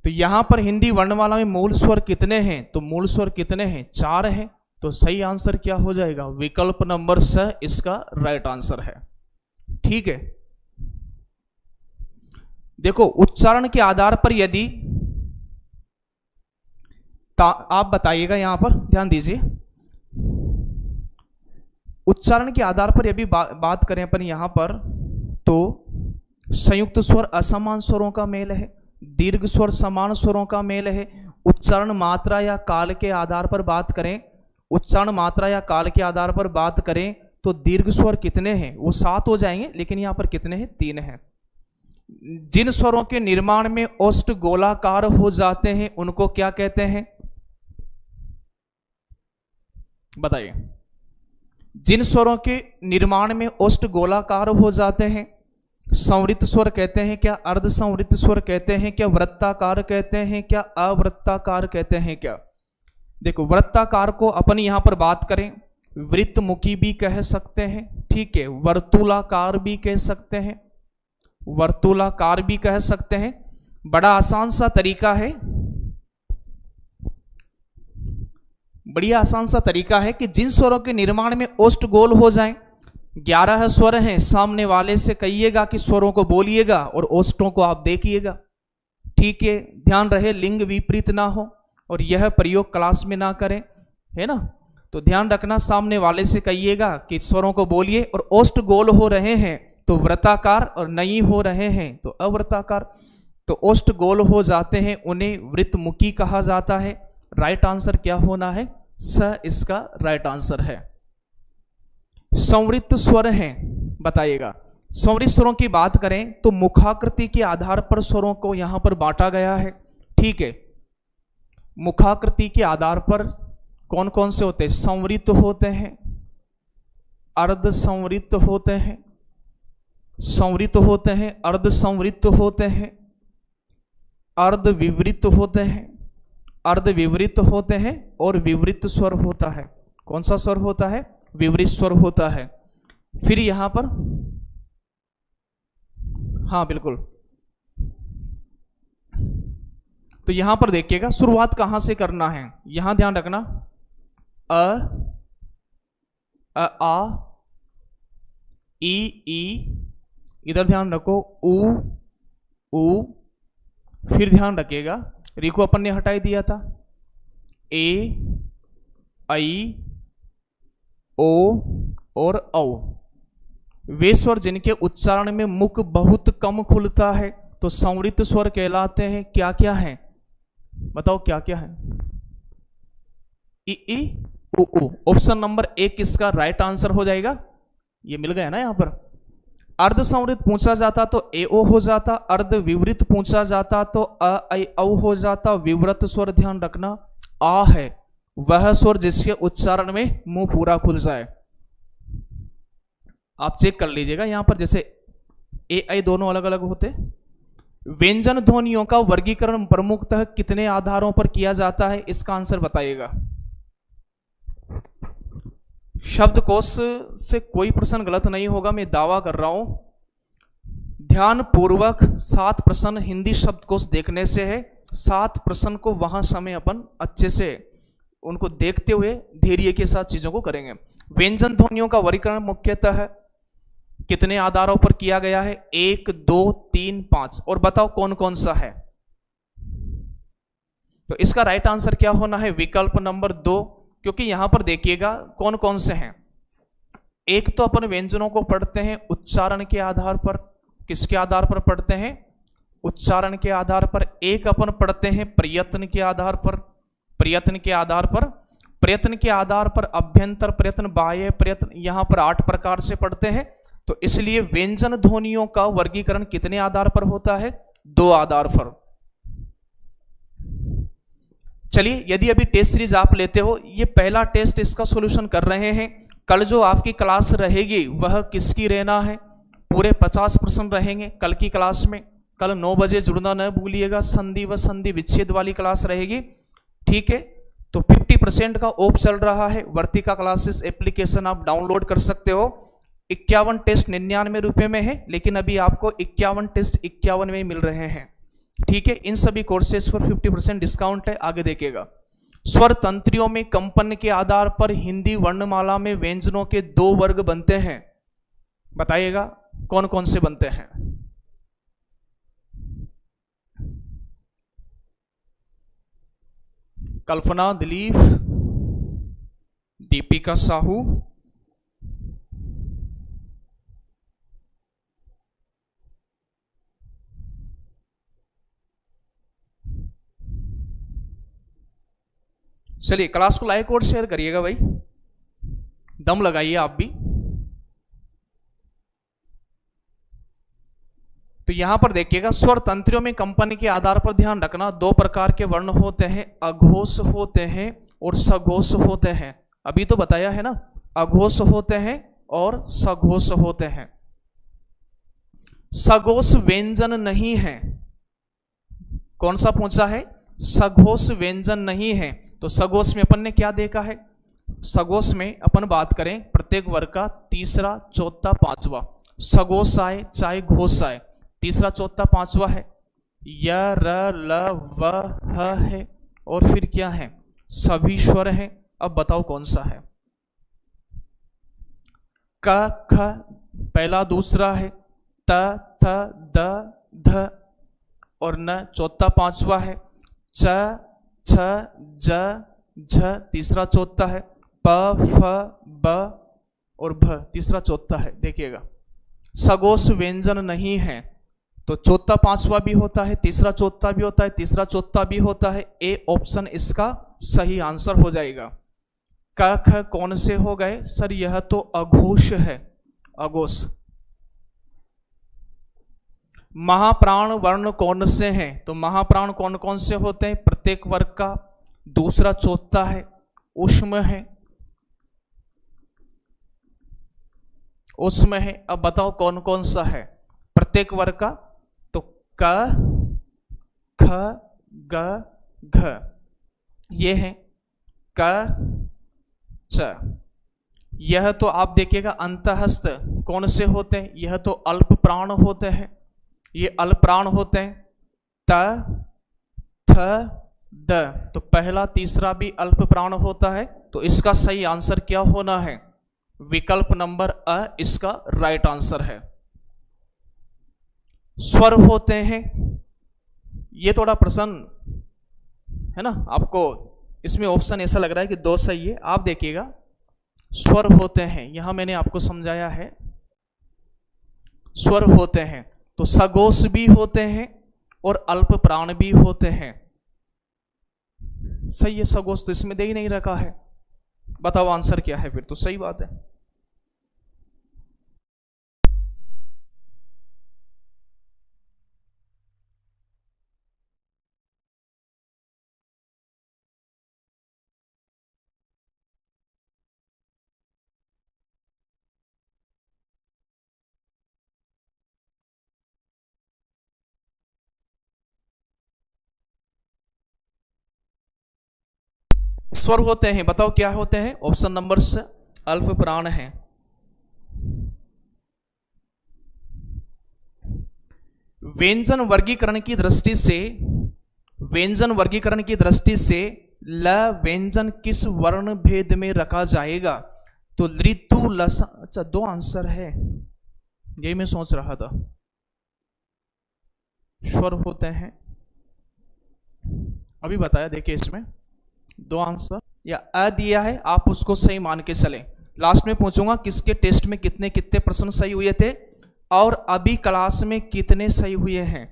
तो यहां पर हिंदी वर्णमाला में मूल स्वर कितने हैं? तो मूल स्वर कितने हैं? 4 हैं। तो सही आंसर क्या हो जाएगा? विकल्प नंबर स इसका राइट आंसर है। ठीक है, देखो उच्चारण के आधार पर यदि आप बताइएगा, यहां पर ध्यान दीजिए, उच्चारण के आधार पर यदि बात करें अपन यहां पर, तो संयुक्त स्वर असमान स्वरों का मेल है, दीर्घ स्वर समान स्वरों का मेल है। उच्चारण मात्रा या काल के आधार पर बात करें, उच्चारण मात्रा या काल के आधार पर बात करें तो दीर्घ स्वर कितने हैं? वो 7 हो जाएंगे, लेकिन यहां पर कितने हैं? 3 हैं। जिन स्वरों के निर्माण में ओष्ठ गोलाकार हो जाते हैं उनको क्या कहते हैं? बताइए। जिन स्वरों के निर्माण में ओष्ठ गोलाकार हो जाते हैं, संवृत स्वर कहते हैं क्या? अर्ध संवृत स्वर कहते हैं क्या? वृत्ताकार कहते हैं क्या? अवृत्ताकार कहते हैं क्या? देखो, वृत्ताकार को अपन यहां पर बात करें, वृत्तमुखी भी कह सकते हैं, ठीक है, वर्तुलाकार भी कह सकते हैं, वर्तुलाकार भी कह सकते हैं। बड़ा आसान सा तरीका है, बड़ी आसान सा तरीका है कि जिन स्वरों के निर्माण में ओष्ठ गोल हो जाएं, 11 स्वर हैं, सामने वाले से कहिएगा कि स्वरों को बोलिएगा और ओष्ठों को आप देखिएगा। ठीक है, ध्यान रहे लिंग विपरीत ना हो और यह प्रयोग क्लास में ना करें, है ना। तो ध्यान रखना, सामने वाले से कहिएगा कि स्वरों को बोलिए, और ओष्ठ गोल हो रहे हैं तो वृत्ताकार और नहीं हो रहे हैं तो अवृत्ताकार। तो ओष्ठ गोल हो जाते हैं उन्हें वृत्तमुखी कहा जाता है। राइट आंसर क्या होना है? स इसका राइट आंसर है। संवृत्त स्वर हैं, बताइएगा। संवृत्त स्वरों की बात करें तो मुखाकृति के आधार पर स्वरों को यहां पर बांटा गया है, ठीक है। मुखाकृति के आधार पर कौन कौन से होते हैं? संवृत्त होते हैं, अर्ध संवृत्त होते हैं, संवृत्त होते हैं, अर्ध संवृत्त होते हैं, अर्ध विवृत्त होते हैं, अर्ध विवृत्त होते हैं और विवृत्त स्वर होता है। कौन सा स्वर होता है? विवृत्त स्वर होता है। फिर यहां पर, हाँ बिल्कुल, तो यहां पर देखिएगा शुरुआत कहां से करना है, यहां ध्यान रखना। अ आ ई, इधर ध्यान रखो, उ, फिर ध्यान रखिएगा री को अपन ने हटाई दिया था, ए, आई, ओ और औ। वे स्वर जिनके उच्चारण में मुख बहुत कम खुलता है तो संवृत्त स्वर कहलाते हैं। क्या क्या है बताओ, क्या क्या है? ई, उ। ऑप्शन नंबर 1 किसका राइट आंसर हो जाएगा? ये मिल गया ना यहां पर। अर्ध संवृत्त पूछा जाता तो ए ओ हो जाता, अर्ध विवृत पूछा जाता तो अ ऐ औ हो जाता। विवृत स्वर ध्यान रखना आ है, वह स्वर जिसके उच्चारण में मुंह पूरा खुल जाए। आप चेक कर लीजिएगा यहां पर, जैसे ए आई दोनों अलग अलग होते। व्यंजन ध्वनियों का वर्गीकरण प्रमुखतः कितने आधारों पर किया जाता है? इसका आंसर बताइएगा। शब्दकोश से कोई प्रश्न गलत नहीं होगा, मैं दावा कर रहा हूं। ध्यान पूर्वक 7 प्रश्न हिंदी शब्दकोश देखने से है। 7 प्रश्न को वहां समय अपन अच्छे से उनको देखते हुए धैर्य के साथ चीजों को करेंगे। व्यंजन ध्वनियों का वर्गीकरण मुख्यतः कितने आधारों पर किया गया है? 1, 2, 3, 5। और बताओ कौन कौन सा है? तो इसका राइट आंसर क्या होना है? विकल्प नंबर 2, क्योंकि यहां पर देखिएगा कौन कौन से हैं। एक तो अपन व्यंजनों को पढ़ते हैं उच्चारण के आधार पर। किसके आधार पर पढ़ते हैं? उच्चारण के आधार पर। एक अपन पढ़ते हैं प्रयत्न के आधार पर। प्रयत्न के आधार पर, प्रयत्न के आधार पर अभ्यंतर प्रयत्न, बाह्य प्रयत्न, यहां पर 8 प्रकार से पढ़ते हैं। तो इसलिए व्यंजन ध्वनियों का वर्गीकरण कितने आधार पर होता है? 2 आधार पर। चलिए, यदि अभी टेस्ट सीरीज आप लेते हो, ये पहला टेस्ट इसका सॉल्यूशन कर रहे हैं। कल जो आपकी क्लास रहेगी वह किसकी रहना है? पूरे 50 प्रश्न रहेंगे कल की क्लास में। कल 9 बजे जुड़ना न भूलिएगा, संधि व संधि विच्छेद वाली क्लास रहेगी, ठीक है। तो 50% का ऑफ चल रहा है। वर्तिका क्लासेस एप्लीकेशन आप डाउनलोड कर सकते हो। 51 टेस्ट 99 रुपए में है, लेकिन अभी आपको 51 टेस्ट 51 में मिल रहे हैं, ठीक है। इन सभी कोर्सेज पर 50% डिस्काउंट है। आगे देखिएगा, स्वर तंत्रियों में कंपन के आधार पर हिंदी वर्णमाला में व्यंजनों के 2 वर्ग बनते हैं। बताइएगा कौन कौन से बनते हैं? कल्पना दिलीप, दीपिका साहू, चलिए क्लास को लाइक और शेयर करिएगा भाई, दम लगाइए आप भी। तो यहां पर देखिएगा, स्वर तंत्रियों में कंपन के आधार पर ध्यान रखना 2 प्रकार के वर्ण होते हैं, अघोष होते हैं और सघोष होते हैं। अभी तो बताया है ना, अघोष होते हैं और सघोष होते हैं। सघोष व्यंजन नहीं है। कौन सा पूछा है? सघोष व्यंजन नहीं है। तो सघोष में अपन ने क्या देखा है? सघोष में अपन बात करें प्रत्येक वर्ग का तीसरा, चौथा, पांचवा। सघोष आए चाहे घोष आए, तीसरा, चौथा, पांचवा है। य, र, ल, व, ह है और फिर क्या है? सभी स्वर है। अब बताओ कौन सा है? क, ख पहला, दूसरा है। त, थ, द, ध और न चौथा पांचवा है। च, छ, ज, झ तीसरा चौथा है। प, फ, ब और भ तीसरा चौथा है। देखिएगा सगोश व्यंजन नहीं है तो चौथा पांचवा भी होता है, तीसरा चौथा भी होता है, तीसरा चौथा भी होता है। ए ऑप्शन इसका सही आंसर हो जाएगा। क ख कौन से हो गए सर? यह तो अघोष है, अघोष। महाप्राण वर्ण कौन से हैं? तो महाप्राण कौन कौन से होते हैं? प्रत्येक वर्ग का दूसरा चौथा है, ऊष्म है, ऊष्म है। अब बताओ कौन कौन सा है प्रत्येक वर्ग का? तो क, ख, ग, घ ये है क, च। यह तो आप देखिएगा अंतःस्थ कौन से होते हैं? यह तो अल्प प्राण होते हैं, ये अल्प प्राण होते हैं। त, थ, द तो पहला तीसरा भी अल्प प्राण होता है। तो इसका सही आंसर क्या होना है? विकल्प नंबर अ इसका राइट आंसर है। स्वर होते हैं, ये थोड़ा प्रश्न है ना आपको, इसमें ऑप्शन ऐसा लग रहा है कि दो सही है। आप देखिएगा स्वर होते हैं, यहां मैंने आपको समझाया है स्वर होते हैं। तो सगोश भी होते हैं और अल्प प्राण भी होते हैं। सही है, सगोश तो इसमें दे ही नहीं रखा है। बताओ आंसर क्या है फिर? तो सही बात है। स्वर होते हैं, बताओ क्या होते हैं? ऑप्शन नंबर से अल्प प्राण है। व्यंजन वर्गीकरण की दृष्टि से, व्यंजन वर्गीकरण की दृष्टि से ल व्यंजन किस वर्ण भेद में रखा जाएगा? तो ऋतु, लसा। अच्छा दो आंसर है, यही मैं सोच रहा था। स्वर होते हैं अभी बताया, देखिए इसमें दो आंसर या अ दिया है, आप उसको सही मान के चलें। लास्ट में पूछूंगा किसके टेस्ट में कितने कितने प्रश्न सही हुए थे और अभी क्लास में कितने सही हुए हैं।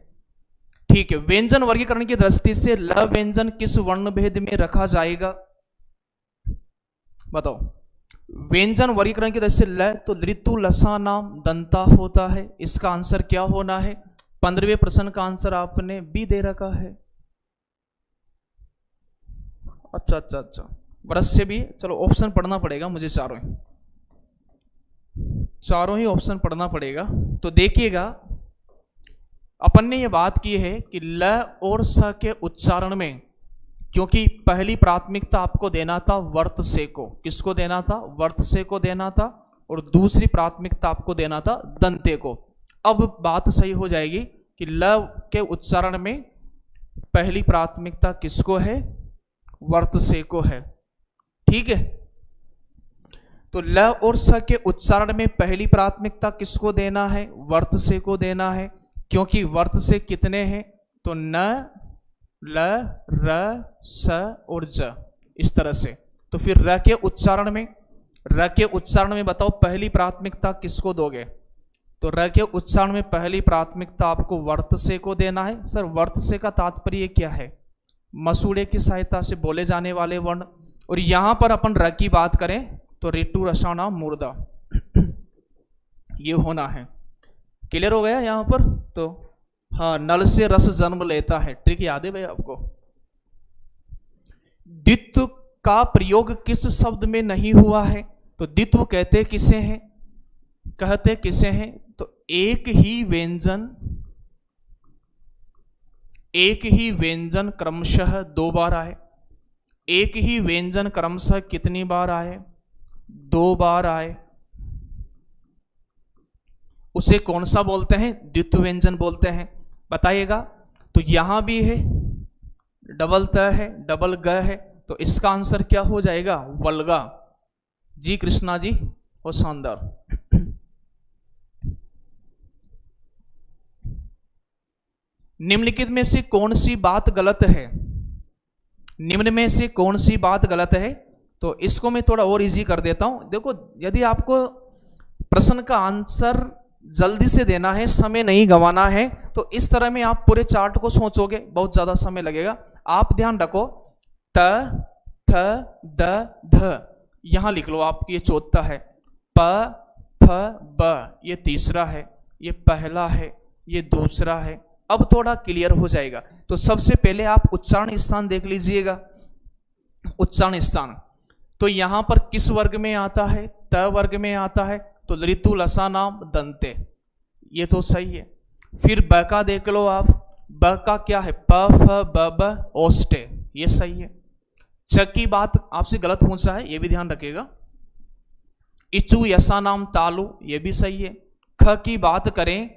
ठीक है, व्यंजन वर्गीकरण की दृष्टि से ल व्यंजन किस वर्ण भेद में रखा जाएगा? बताओ। व्यंजन वर्गीकरण की दृष्टि से ल तो ऋतु, लसा, नाम, दंता होता है। इसका आंसर क्या होना है? 15वें प्रश्न का आंसर आपने बी दे रखा है। अच्छा अच्छा अच्छा, वर्ष से भी, चलो ऑप्शन पढ़ना पड़ेगा मुझे, चारों ही ऑप्शन पढ़ना पड़ेगा। तो देखिएगा अपन ने ये बात की है कि ल और स के उच्चारण में, क्योंकि पहली प्राथमिकता आपको देना था वर्त से को, किसको देना था? वर्त से को देना था, और दूसरी प्राथमिकता आपको देना था दंते को। अब बात सही हो जाएगी कि ल के उच्चारण में पहली प्राथमिकता किसको है? वर्त से को है। ठीक है, तो ल और स के उच्चारण में पहली प्राथमिकता किसको देना है? वर्त से को देना है, क्योंकि वर्त से कितने हैं? तो न, ल, र, स और ज, इस तरह से। तो फिर र के उच्चारण में, र के उच्चारण में बताओ पहली प्राथमिकता किसको दोगे? तो र के उच्चारण में पहली प्राथमिकता आपको वर्त से को देना है। सर वर्त से का तात्पर्य क्या है? मसूड़े की सहायता से बोले जाने वाले वर्ण। और यहां पर अपन र की बात करें तो ऋतु, रसाना, मूर्धा ये होना है। क्लियर हो गया यहां पर? तो हाँ, नल से रस जन्म लेता है, ट्रिक याद है भाई आपको। द्वित्व का प्रयोग किस शब्द में नहीं हुआ है? तो द्वित्व कहते किसे हैं? कहते किसे हैं? तो एक ही व्यंजन क्रमशः 2 बार आए। एक ही व्यंजन क्रमशः कितनी बार आए? 2 बार आए। उसे कौन सा बोलते हैं? द्वित्व व्यंजन बोलते हैं। बताइएगा। तो यहां भी है, डबल त है, डबल ग है, तो इसका आंसर क्या हो जाएगा? वल्गा। जी कृष्णा जी, और शानदार। निम्नलिखित में से कौन सी बात गलत है? निम्न में से कौन सी बात गलत है? तो इसको मैं थोड़ा और इजी कर देता हूं। देखो, यदि आपको प्रश्न का आंसर जल्दी से देना है, समय नहीं गंवाना है, तो इस तरह में आप पूरे चार्ट को सोचोगे, बहुत ज्यादा समय लगेगा। आप ध्यान रखो, त, थ, द, ध यहां लिख लो आप, ये चौथा है। प, फ, ब ये तीसरा है, ये पहला है, ये दूसरा है। अब थोड़ा क्लियर हो जाएगा। तो सबसे पहले आप उच्चारण स्थान देख लीजिएगा। उच्चारण स्थान तो यहां पर किस वर्ग में आता है? त वर्ग में आता है। तो ऋतु लसा नाम दंते, ये तो सही है। फिर ब का देख लो आप, ब का क्या है? प, फ, ब, ब ओष्टे, ये सही है। च की बात आपसे गलत पूछा है, ये भी ध्यान रखिएगा। इचु यसा नाम तालु, ये भी सही है। ख की बात करें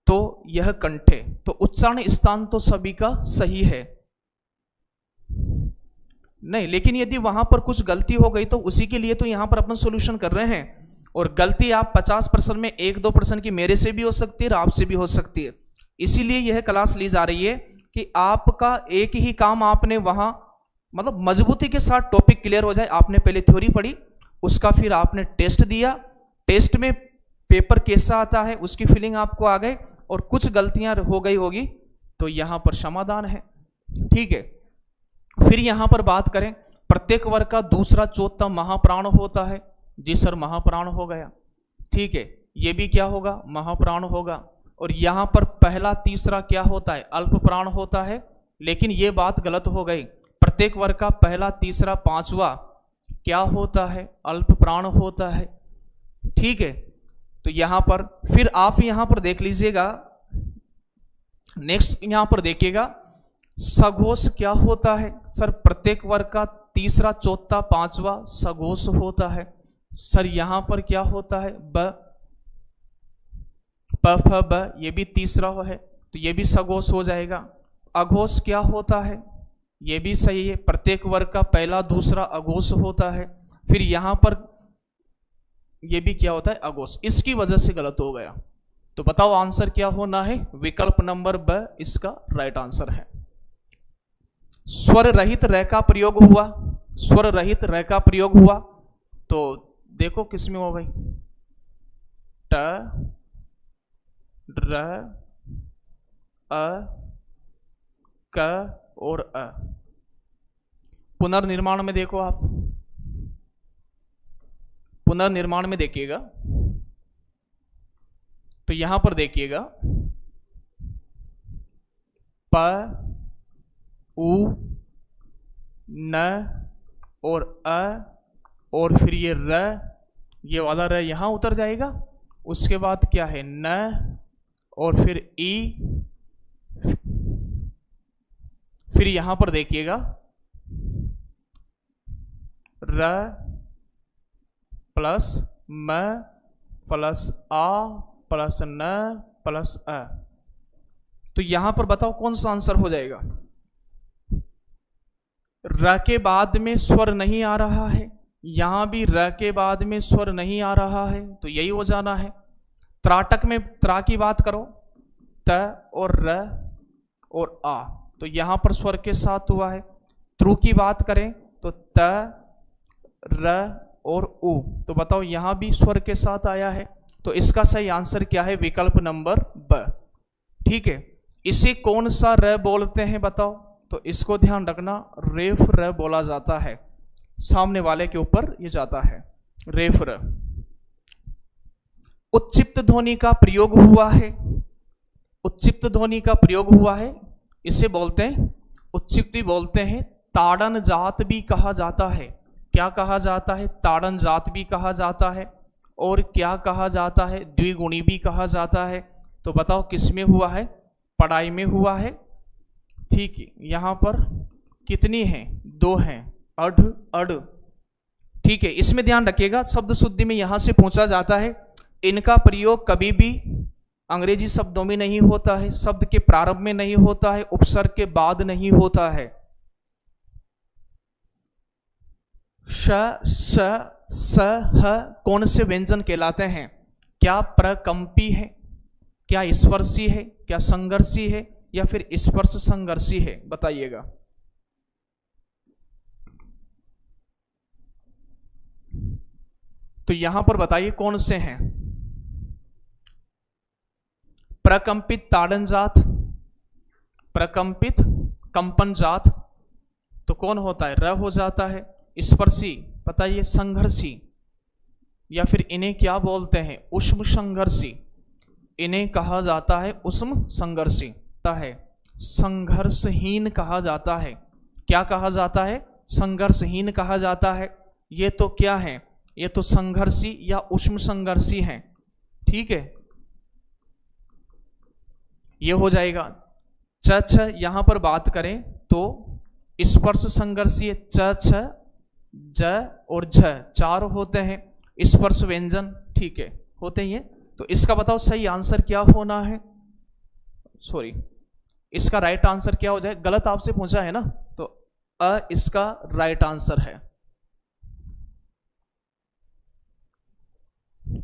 तो यह कंठे। तो उच्चारण स्थान तो सभी का सही है नहीं, लेकिन यदि वहां पर कुछ गलती हो गई तो उसी के लिए तो यहां पर अपन सॉल्यूशन कर रहे हैं। और गलती आप 50% में 1-2% की मेरे से भी हो सकती है और आपसे भी हो सकती है। इसीलिए यह क्लास ली जा रही है कि आपका एक ही काम आपने वहां मतलब मजबूती के साथ टॉपिक क्लियर हो जाए। आपने पहले थ्योरी पढ़ी, उसका फिर आपने टेस्ट दिया, टेस्ट में पेपर कैसा आता है उसकी फीलिंग आपको आ गई, और कुछ गलतियां हो गई होगी तो यहां पर समाधान है। ठीक है, फिर यहां पर बात करें, प्रत्येक वर्ग का दूसरा चौथा महाप्राण होता है। जी सर, महाप्राण हो गया। ठीक है, ये भी क्या होगा? महाप्राण होगा। और यहां पर पहला तीसरा क्या होता है? अल्प प्राण होता है। लेकिन ये बात गलत हो गई, प्रत्येक वर्ग का पहला तीसरा पांचवा क्या होता है? अल्प प्राण होता है। ठीक है, तो यहां पर फिर आप यहां पर देख लीजिएगा, नेक्स्ट यहां पर देखिएगा, सघोष क्या होता है? सर, प्रत्येक वर्ग का तीसरा चौथा पांचवा सघोष होता है। सर, यहां पर क्या होता है? ब, प, फ, ब, ये भी तीसरा है, तो ये भी सघोष हो जाएगा। अघोष क्या होता है? ये भी सही है, प्रत्येक वर्ग का पहला दूसरा अघोष होता है। फिर यहां पर ये भी क्या होता है? अघोष। इसकी वजह से गलत हो गया। तो बताओ आंसर क्या होना है? विकल्प नंबर ब इसका राइट आंसर है। स्वर रहित र का प्रयोग हुआ, स्वर रहित र का प्रयोग हुआ, तो देखो किसमें हुआ भाई? ट, र, अ, क और अ। पुनर्निर्माण में देखो आप, पुनर्निर्माण में देखिएगा तो यहां पर देखिएगा, प, उ, न और अ, और फिर ये र, ये वाला र यहां उतर जाएगा। उसके बाद क्या है? न और फिर ई, फिर यहां पर देखिएगा र प्लस म प्लस आ प्लस न प्लस अ। तो यहां पर बताओ कौन सा आंसर हो जाएगा? र के बाद में स्वर नहीं आ रहा है, यहां भी र के बाद में स्वर नहीं आ रहा है, तो यही हो जाना है। त्राटक में त्रा की बात करो, त और र और आ, तो यहां पर स्वर के साथ हुआ है। त्रु की बात करें तो त, र और उ, तो बताओ यहां भी स्वर के साथ आया है। तो इसका सही आंसर क्या है? विकल्प नंबर ब। ठीक है, इसे कौन सा र बोलते हैं बताओ? तो इसको ध्यान रखना, रेफ र बोला जाता है। सामने वाले के ऊपर ये जाता है, रेफ र। उच्चिप्त ध्वनि का प्रयोग हुआ है, उच्चिप्त ध्वनि का प्रयोग हुआ है, इसे बोलते हैं उच्चिप्ति बोलते हैं। ताड़न जात भी कहा जाता है। क्या कहा जाता है? ताड़न जात भी कहा जाता है। और क्या कहा जाता है? द्विगुणी भी कहा जाता है। तो बताओ किसमें हुआ है? पढ़ाई में हुआ है। ठीक है, यहां पर कितनी हैं? 2 हैं, अढ़ अड़। ठीक है, इसमें ध्यान रखिएगा, शब्द शुद्धि में यहां से पूछा जाता है। इनका प्रयोग कभी भी अंग्रेजी शब्दों में नहीं होता है, शब्द के प्रारंभ में नहीं होता है, उपसर्ग के बाद नहीं होता है। श, श, स, ह कौन से व्यंजन कहलाते हैं? क्या प्रकंपी है, क्या स्पर्शी है, क्या संघर्षी है, या फिर स्पर्श संघर्षी है, बताइएगा। तो यहां पर बताइए कौन से हैं। प्रकंपित ताड़न जात, प्रकंपित कंपन जात, तो कौन होता है, र हो जाता है। स्पर्शी बताइए, संघर्षी, या फिर इन्हें क्या बोलते हैं, उष्म संघर्षी, इन्हें कहा जाता है उष्म संघर्षी है। संघर्षहीन कहा जाता है, क्या कहा जाता है, संघर्षहीन कहा जाता है। ये तो क्या है, ये तो संघर्षी या उष्म संघर्षी हैं, ठीक है, ये हो जाएगा। च छ यहां पर बात करें तो स्पर्श संघर्षीय च छ ज और झ चार होते हैं, स्पर्श व्यंजन, ठीक है, होते ही हैं। तो इसका बताओ सही आंसर क्या होना है, सॉरी इसका राइट आंसर क्या हो जाए, गलत आपसे पूछा है ना, तो अ इसका राइट आंसर है।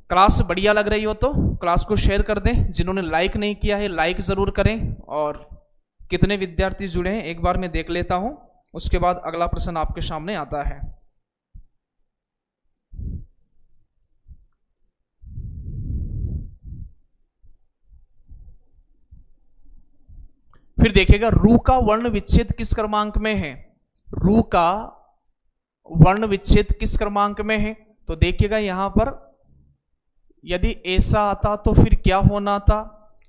क्लास बढ़िया लग रही हो तो क्लास को शेयर कर दें, जिन्होंने लाइक नहीं किया है लाइक जरूर करें। और कितने विद्यार्थी जुड़े हैं एक बार मैं देख लेता हूं, उसके बाद अगला प्रश्न आपके सामने आता है। फिर देखिएगा रू का वर्ण विच्छेद किस क्रमांक में है, रू का वर्ण विच्छेद किस क्रमांक में है। तो देखिएगा यहां पर यदि ऐसा आता तो फिर क्या होना था,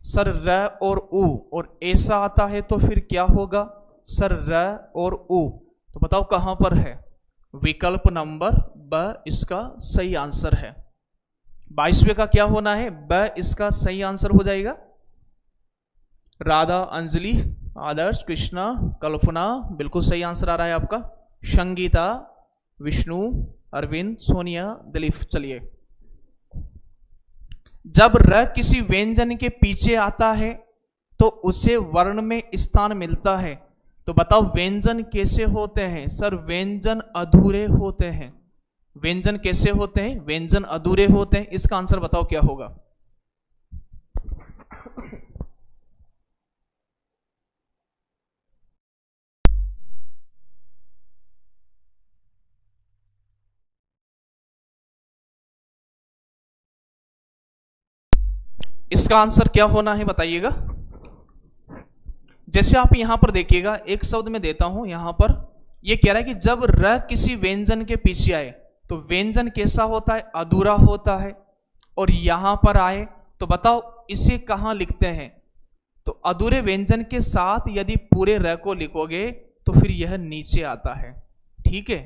सर र और उ, और ऐसा आता है तो फिर क्या होगा, सर र और उ। तो बताओ कहां पर है, विकल्प नंबर ब इसका सही आंसर है। 22वें का क्या होना है, ब इसका सही आंसर हो जाएगा। राधा, अंजलि, आदर्श, कृष्णा, कल्पना, बिल्कुल सही आंसर आ रहा है आपका। संगीता, विष्णु, अरविंद, सोनिया, दिलीप। चलिए, जब र किसी व्यंजन के पीछे आता है तो उसे वर्ण में स्थान मिलता है। तो बताओ व्यंजन कैसे होते हैं, सर व्यंजन अधूरे होते हैं। व्यंजन कैसे होते हैं, व्यंजन अधूरे होते हैं। इसका आंसर बताओ क्या होगा। इसका आंसर क्या होना है बताइएगा। जैसे आप यहां पर देखिएगा, एक शब्द में देता हूं, यहां पर यह कह रहा है कि जब र किसी व्यंजन के पीछे आए तो व्यंजन कैसा होता है, अधूरा होता है। और यहां पर आए तो बताओ इसे कहां लिखते हैं। तो अधूरे व्यंजन के साथ यदि पूरे र को लिखोगे तो फिर यह नीचे आता है, ठीक है,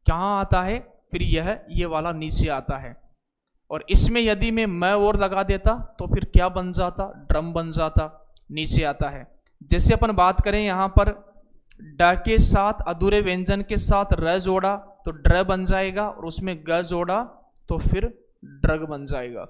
कहां आता है, फिर यह ये वाला नीचे आता है। और इसमें यदि मैं म और लगा देता तो फिर क्या बन जाता, ड्रम बन जाता, नीचे आता है। जैसे अपन बात करें यहां पर ड के साथ अधूरे व्यंजन के साथ र जोड़ा तो ड्र बन जाएगा, और उसमें ग जोड़ा तो फिर ड्रग बन जाएगा।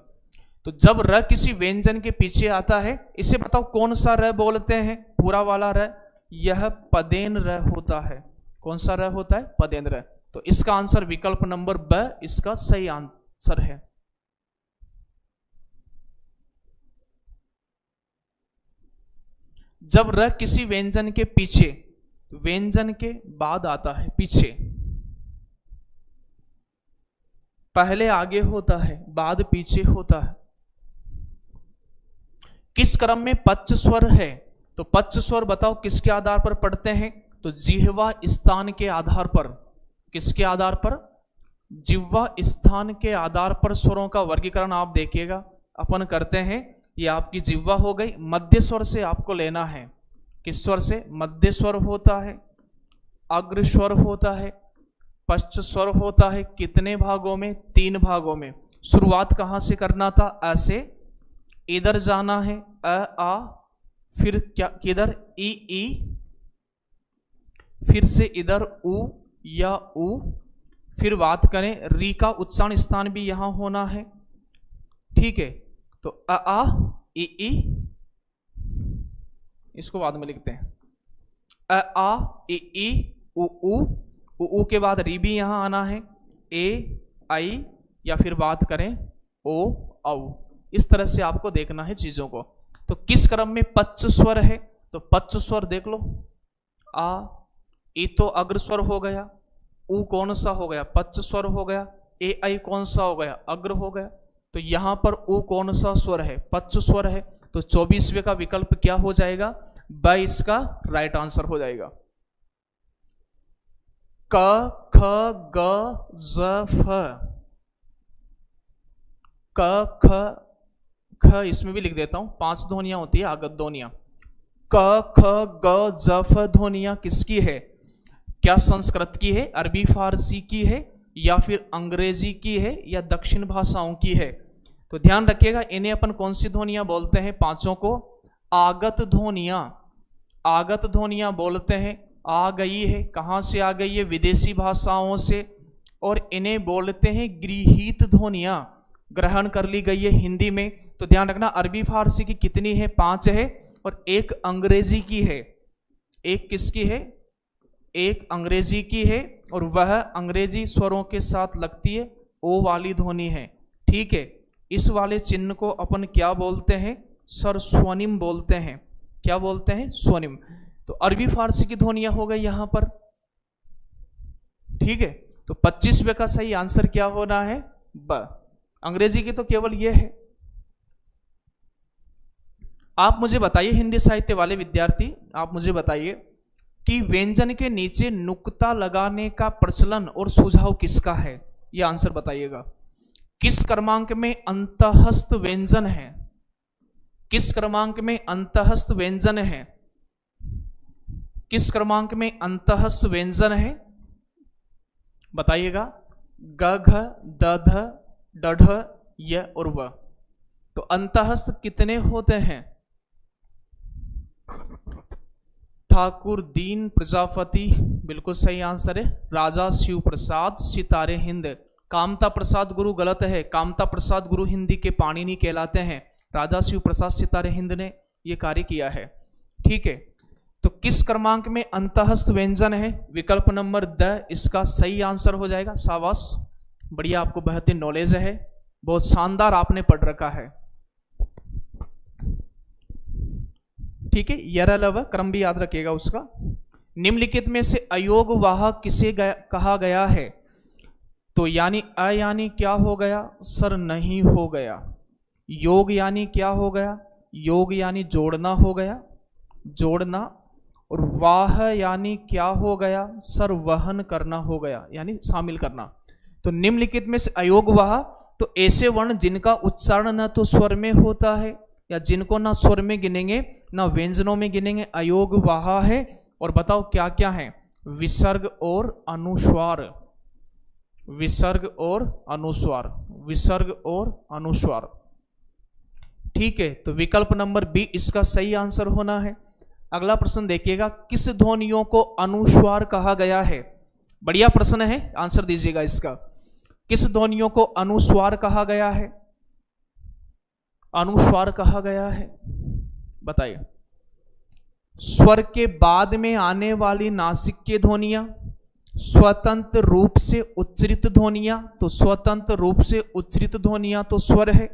तो जब र किसी व्यंजन के पीछे आता है, इसे बताओ कौन सा र बोलते हैं, पूरा वाला र, यह पदेन र होता है। कौन सा र होता है, पदेन र। तो इसका आंसर विकल्प नंबर ब इसका सही आंसर है। जब र किसी व्यंजन के पीछे, व्यंजन के बाद आता है, पीछे, पहले आगे होता है बाद पीछे होता है। किस क्रम में पच्च स्वर है। तो पच्च स्वर बताओ किसके आधार पर पढ़ते हैं, तो जिह्वा स्थान के आधार पर। किसके आधार पर, जिह्वा स्थान के आधार पर स्वरों का वर्गीकरण आप देखिएगा अपन करते हैं। ये आपकी जिह्वा हो गई, मध्य स्वर से आपको लेना है। किस स्वर से, मध्य स्वर होता है, अग्र स्वर होता है, पश्च स्वर होता है। कितने भागों में, 3 भागों में। शुरुआत कहां से करना था, अ से, इधर जाना है, अ आ, फिर क्या किधर, ई ई, फिर से इधर उ या उ। फिर बात करें री का उच्चारण स्थान भी यहां होना है, ठीक है। तो अ आ, ई ई, इसको बाद में लिखते हैं, अ आ, ई ई, उ उ, उ के बाद री भी यहां आना है, ए आई, या फिर बात करें ओ औ। इस तरह से आपको देखना है चीजों को। तो किस क्रम में पच्च स्वर है, तो पच्च स्वर देख लो, आ, ई तो अग्र स्वर हो गया, ऊ कौन सा हो गया, पच्च स्वर हो गया, ए आई कौन सा हो गया, अग्र हो गया। तो यहां पर ऊ कौन सा स्वर है, पच्च स्वर है। तो 24वें का विकल्प क्या हो जाएगा, ब इसका राइट आंसर हो जाएगा। क ख ग ज फ, क ख ख इसमें भी लिख देता हूं, 5 ध्वनियां होती है आगत ध्वनियां। क ख ग ज फ ध्वनियां किसकी है, क्या संस्कृत की है, अरबी फारसी की है, या फिर अंग्रेजी की है, या दक्षिण भाषाओं की है। तो ध्यान रखिएगा, इन्हें अपन कौन सी ध्वनियां बोलते हैं, पांचों को आगत ध्वनियां, आगत ध्वनियां बोलते हैं। आ गई है, कहां से आ गई है, विदेशी भाषाओं से। और इन्हें बोलते हैं गृहीत ध्वनियां, ग्रहण कर ली गई है हिंदी में। तो ध्यान रखना, अरबी फारसी की कितनी है, 5 है, और एक अंग्रेजी की है। एक किसकी है, एक अंग्रेजी की है, और वह अंग्रेजी स्वरों के साथ लगती है, ओ वाली ध्वनि है। ठीक है, इस वाले चिन्ह को अपन क्या बोलते हैं, स्वनिम बोलते हैं। क्या बोलते हैं, स्वनिम। तो अरबी फारसी की ध्वनियां हो गई यहां पर। ठीक है, तो 25वें का सही आंसर क्या होना है, ब। अंग्रेजी की तो केवल यह है। आप मुझे बताइए, हिंदी साहित्य वाले विद्यार्थी, आप मुझे बताइए कि व्यंजन के नीचे नुक्ता लगाने का प्रचलन और सुझाव किसका है, यह आंसर बताइएगा। किस क्रमांक में अंतःस्थ व्यंजन है, किस क्रमांक में अंतःस्थ व्यंजन है, किस क्रमांक में अंतःस्थ व्यंजन है, बताइएगा। ग घ द ध ड ढ य और व। तो अंतःस्थ कितने होते हैं, ठाकुर दीन प्रजापति, बिल्कुल सही आंसर है। राजा शिव प्रसाद, सितारे हिंद। कामता प्रसाद गुरु गलत है, कामता प्रसाद गुरु हिंदी के पाणिनि कहलाते हैं। राजा शिव प्रसाद सितारे हिंद ने यह कार्य किया है। ठीक है, तो किस क्रमांक में अंतःस्थ व्यंजन है, विकल्प नंबर द इसका सही आंसर हो जाएगा। शाबाश, बढ़िया, आपको बेहतरीन नॉलेज है, बहुत शानदार आपने पढ़ रखा है। ठीक है, यरलव क्रम भी याद रखिएगा उसका। निम्नलिखित में से अयोग वाहक किसे कहा गया है, तो यानी अ यानी क्या हो गया, सर नहीं हो गया। योग यानी क्या हो गया, योग यानी जोड़ना हो गया, जोड़ना। और वाह यानी क्या हो गया, सर वहन करना हो गया, यानी शामिल करना। तो निम्नलिखित में से अयोग वाह, तो ऐसे वर्ण जिनका उच्चारण न तो स्वर में होता है, या जिनको ना स्वर में गिनेंगे ना व्यंजनों में गिनेंगे, अयोग वाह है। और बताओ क्या क्या है, विसर्ग और अनुस्वार, विसर्ग और अनुस्वार, विसर्ग और अनुस्वार। ठीक है, तो विकल्प नंबर बी इसका सही आंसर होना है। अगला प्रश्न देखिएगा, किस ध्वनियों को अनुस्वार कहा गया है, बढ़िया प्रश्न है, आंसर दीजिएगा इसका। किस ध्वनियों को अनुस्वार कहा गया है, अनुस्वार कहा गया है, बताइए। स्वर के बाद में आने वाली नासिक ध्वनियां, स्वतंत्र रूप से उच्चरित ध्वनियां, तो स्वतंत्र रूप से उच्चरित ध्वनियां तो स्वर है।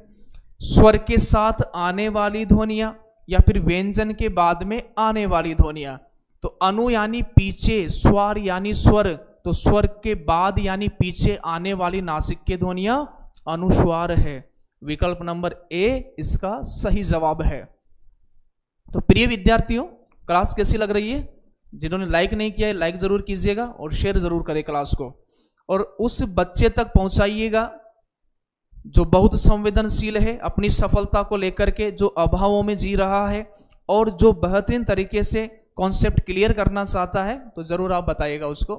स्वर के साथ आने वाली ध्वनियां, या फिर व्यंजन के बाद में आने वाली ध्वनियां। तो अनु यानी पीछे, स्वर यानी स्वर, तो स्वर के बाद यानी पीछे आने वाली नासिक की ध्वनियां अनुस्वार है। विकल्प नंबर ए इसका सही जवाब है। तो प्रिय विद्यार्थियों, क्लास कैसी लग रही है, जिन्होंने लाइक नहीं किया है लाइक जरूर कीजिएगा और शेयर जरूर करें क्लास को, और उस बच्चे तक पहुंचाइएगा जो बहुत संवेदनशील है अपनी सफलता को लेकर के, जो अभावों में जी रहा है और जो बेहतरीन तरीके से कॉन्सेप्ट क्लियर करना चाहता है, तो जरूर आप बताइएगा उसको।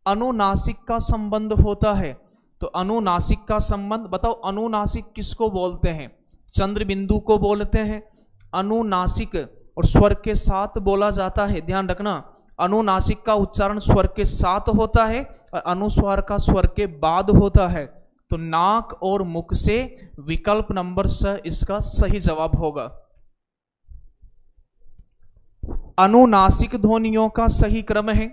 अनुनासिक का संबंध होता है, तो अनुनासिक का संबंध बताओ। अनुनासिक किसको बोलते हैं, चंद्र बिंदु को बोलते हैं। अनुनासिक और स्वर के साथ बोला जाता है, ध्यान रखना। अनुनासिक का उच्चारण स्वर के साथ होता है और अनुस्वार का स्वर के बाद होता है। तो नाक और मुख से विकल्प नंबर स इसका सही जवाब होगा। अनुनासिक ध्वनियों का सही क्रम है,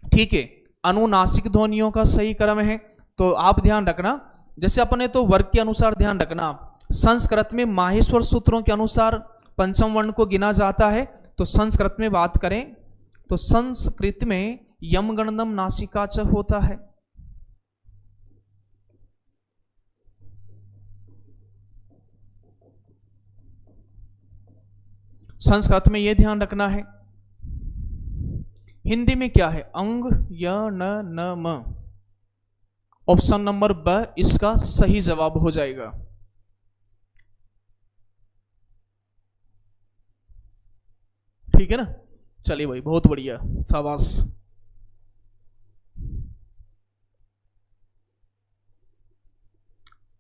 ठीक है, अनुनासिक ध्वनियों का सही क्रम है। तो आप ध्यान रखना, जैसे अपने तो वर्ग के अनुसार ध्यान रखना, संस्कृत में माहेश्वर सूत्रों के अनुसार पंचम वर्ण को गिना जाता है, तो संस्कृत में बात करें तो संस्कृत में यम गणनम नासिका च होता है। संस्कृत में यह ध्यान रखना है। हिंदी में क्या है? अंग य न म। ऑप्शन नंबर ब इसका सही जवाब हो जाएगा। ठीक है ना? चलिए भाई, बहुत बढ़िया, शाबाश।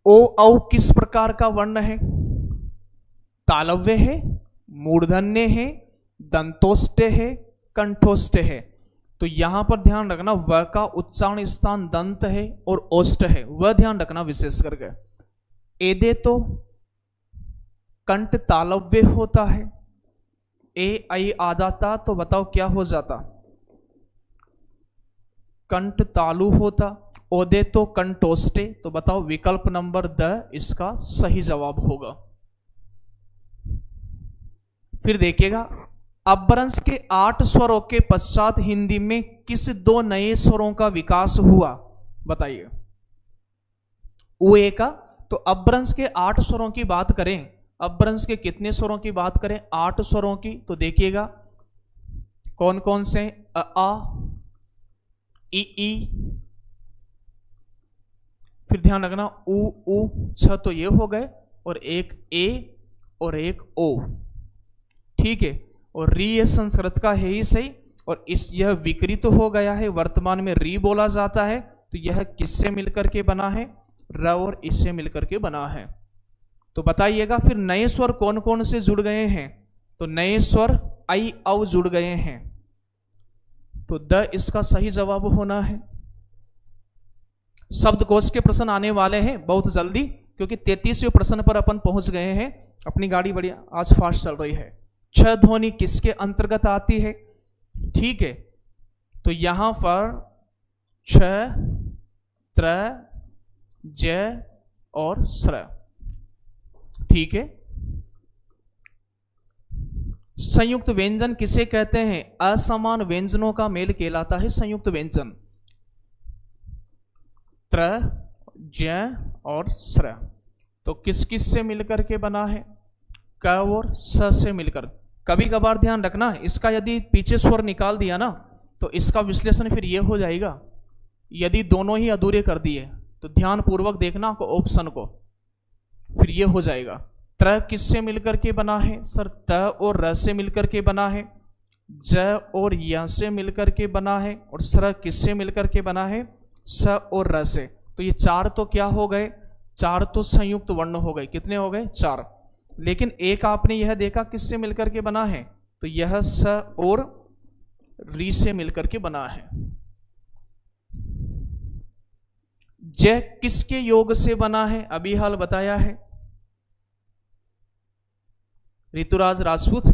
ओ औ किस प्रकार का वर्ण है? तालव्य है, मूर्धन्य है, दंतोष्ट है, कंठोष्ट है। तो यहां पर ध्यान रखना, व का उच्चारण स्थान दंत है और ओष्ठ है, वह ध्यान रखना विशेष करके। एदे तो कंठ तालव्य होता है, ए आई आ जाता तो बताओ क्या हो जाता? कंठ तालु होता। ओदे तो कंठोष्टे, तो बताओ विकल्प नंबर द इसका सही जवाब होगा। फिर देखिएगा, अपभ्रंश के 8 स्वरों के पश्चात हिंदी में किस 2 नए स्वरों का विकास हुआ? बताइए। उए का, तो अपभ्रंश के 8 स्वरों की बात करें, अपभ्रंश के कितने स्वरों की बात करें? 8 स्वरों की। तो देखिएगा कौन कौन से? आ, ई, फिर ध्यान रखना उ, छ, तो ये हो गए, और एक ए और एक ओ। ठीक है, और री ये संस्कृत का है ही सही, और यह विकृत हो गया है, वर्तमान में री बोला जाता है। तो यह किससे मिलकर के बना है? र और इससे मिलकर के बना है। तो बताइएगा फिर नए स्वर कौन कौन से जुड़ गए हैं? तो नए स्वर आई औ जुड़ गए हैं, तो द इसका सही जवाब होना है। शब्दकोश के प्रश्न आने वाले हैं बहुत जल्दी, क्योंकि 33वें प्रश्न पर अपन पहुंच गए हैं। अपनी गाड़ी बढ़िया आज फास्ट चल रही है। छ ध्वनि किसके अंतर्गत आती है? ठीक है, तो यहां पर छ, त्र, ज और स्र। ठीक है, संयुक्त व्यंजन किसे कहते हैं? असमान व्यंजनों का मेल कहलाता है संयुक्त व्यंजन। त्र, ज और स्र, तो किस किस से मिलकर के बना है? क और स से मिलकर। कभी कभार ध्यान रखना, इसका यदि पीछे स्वर निकाल दिया ना, तो इसका विश्लेषण फिर ये हो जाएगा। यदि दोनों ही अधूरे कर दिए तो ध्यान पूर्वक देखना ऑप्शन को, फिर ये हो जाएगा। त्र किससे मिलकर के बना है? सर त और र से मिलकर के बना है, ज और य से मिलकर के बना है, और स्र किससे मिलकर के बना है? स और र से। तो ये 4 तो क्या हो गए? 4 तो संयुक्त वर्ण हो गए। कितने हो गए? 4। लेकिन एक आपने यह देखा किससे मिलकर के बना है? तो यह स और री से मिलकर के बना है। ज किसके योग से बना है? अभी हाल बताया है, ऋतुराज राजपूत।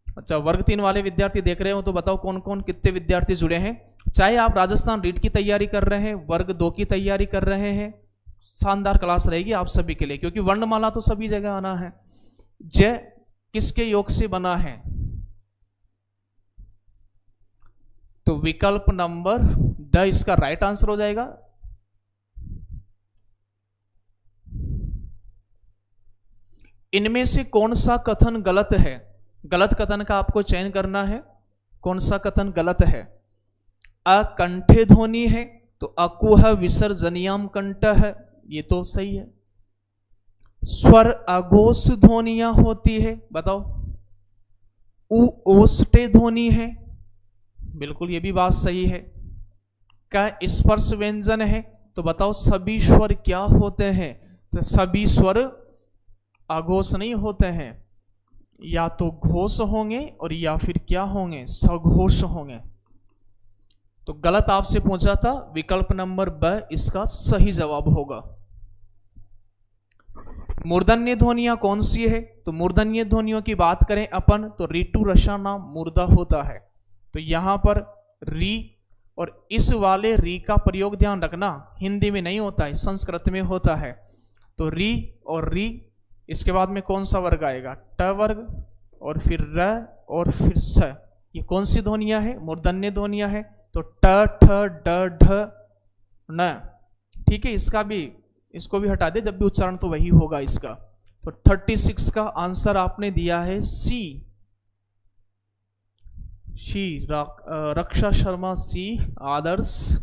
अच्छा, वर्ग 3 वाले विद्यार्थी देख रहे हो तो बताओ कौन कौन कितने विद्यार्थी जुड़े हैं। चाहे आप राजस्थान रीट की तैयारी कर रहे हैं, वर्ग 2 की तैयारी कर रहे हैं, शानदार क्लास रहेगी आप सभी के लिए, क्योंकि वर्णमाला तो सभी जगह आना है। ज किसके योग से बना है? तो विकल्प नंबर द इसका राइट आंसर हो जाएगा। इनमें से कौन सा कथन गलत है? गलत कथन का आपको चयन करना है। कौन सा कथन गलत है? अकंठे ध्वनि है, तो अकुह विसर्जनियाम कंठ है, ये तो सही है। स्वर अघोष ध्वनियां होती है, बताओ। उ ओष्टे ध्वनि है, बिल्कुल ये भी बात सही है। का स्पर्श व्यंजन है, तो बताओ सभी स्वर क्या होते हैं? तो सभी स्वर अघोष नहीं होते हैं, या तो घोष होंगे और या फिर क्या होंगे? सघोष होंगे। तो गलत आपसे पूछा था, विकल्प नंबर ब इसका सही जवाब होगा। मूर्धन्य ध्वनियां कौन सी है? तो मूर्धन्य ध्वनियों की बात करें अपन तो ऋतु रसाना मूर्धा होता है। तो यहां पर री और इस वाले री का प्रयोग ध्यान रखना, हिंदी में नहीं होता है, संस्कृत में होता है। तो री और री, इसके बाद में कौन सा वर्ग आएगा? ट वर्ग, और फिर र और फिर स, ये कौन सी ध्वनियां है? मूर्धन्य ध्वनियां है। तो ट ठ ड ढ न, ठीक है, इसको भी हटा दे, जब भी उच्चारण तो वही होगा इसका। तो 36 का आंसर आपने दिया है सी, रक्षा शर्मा सी, आदर्श,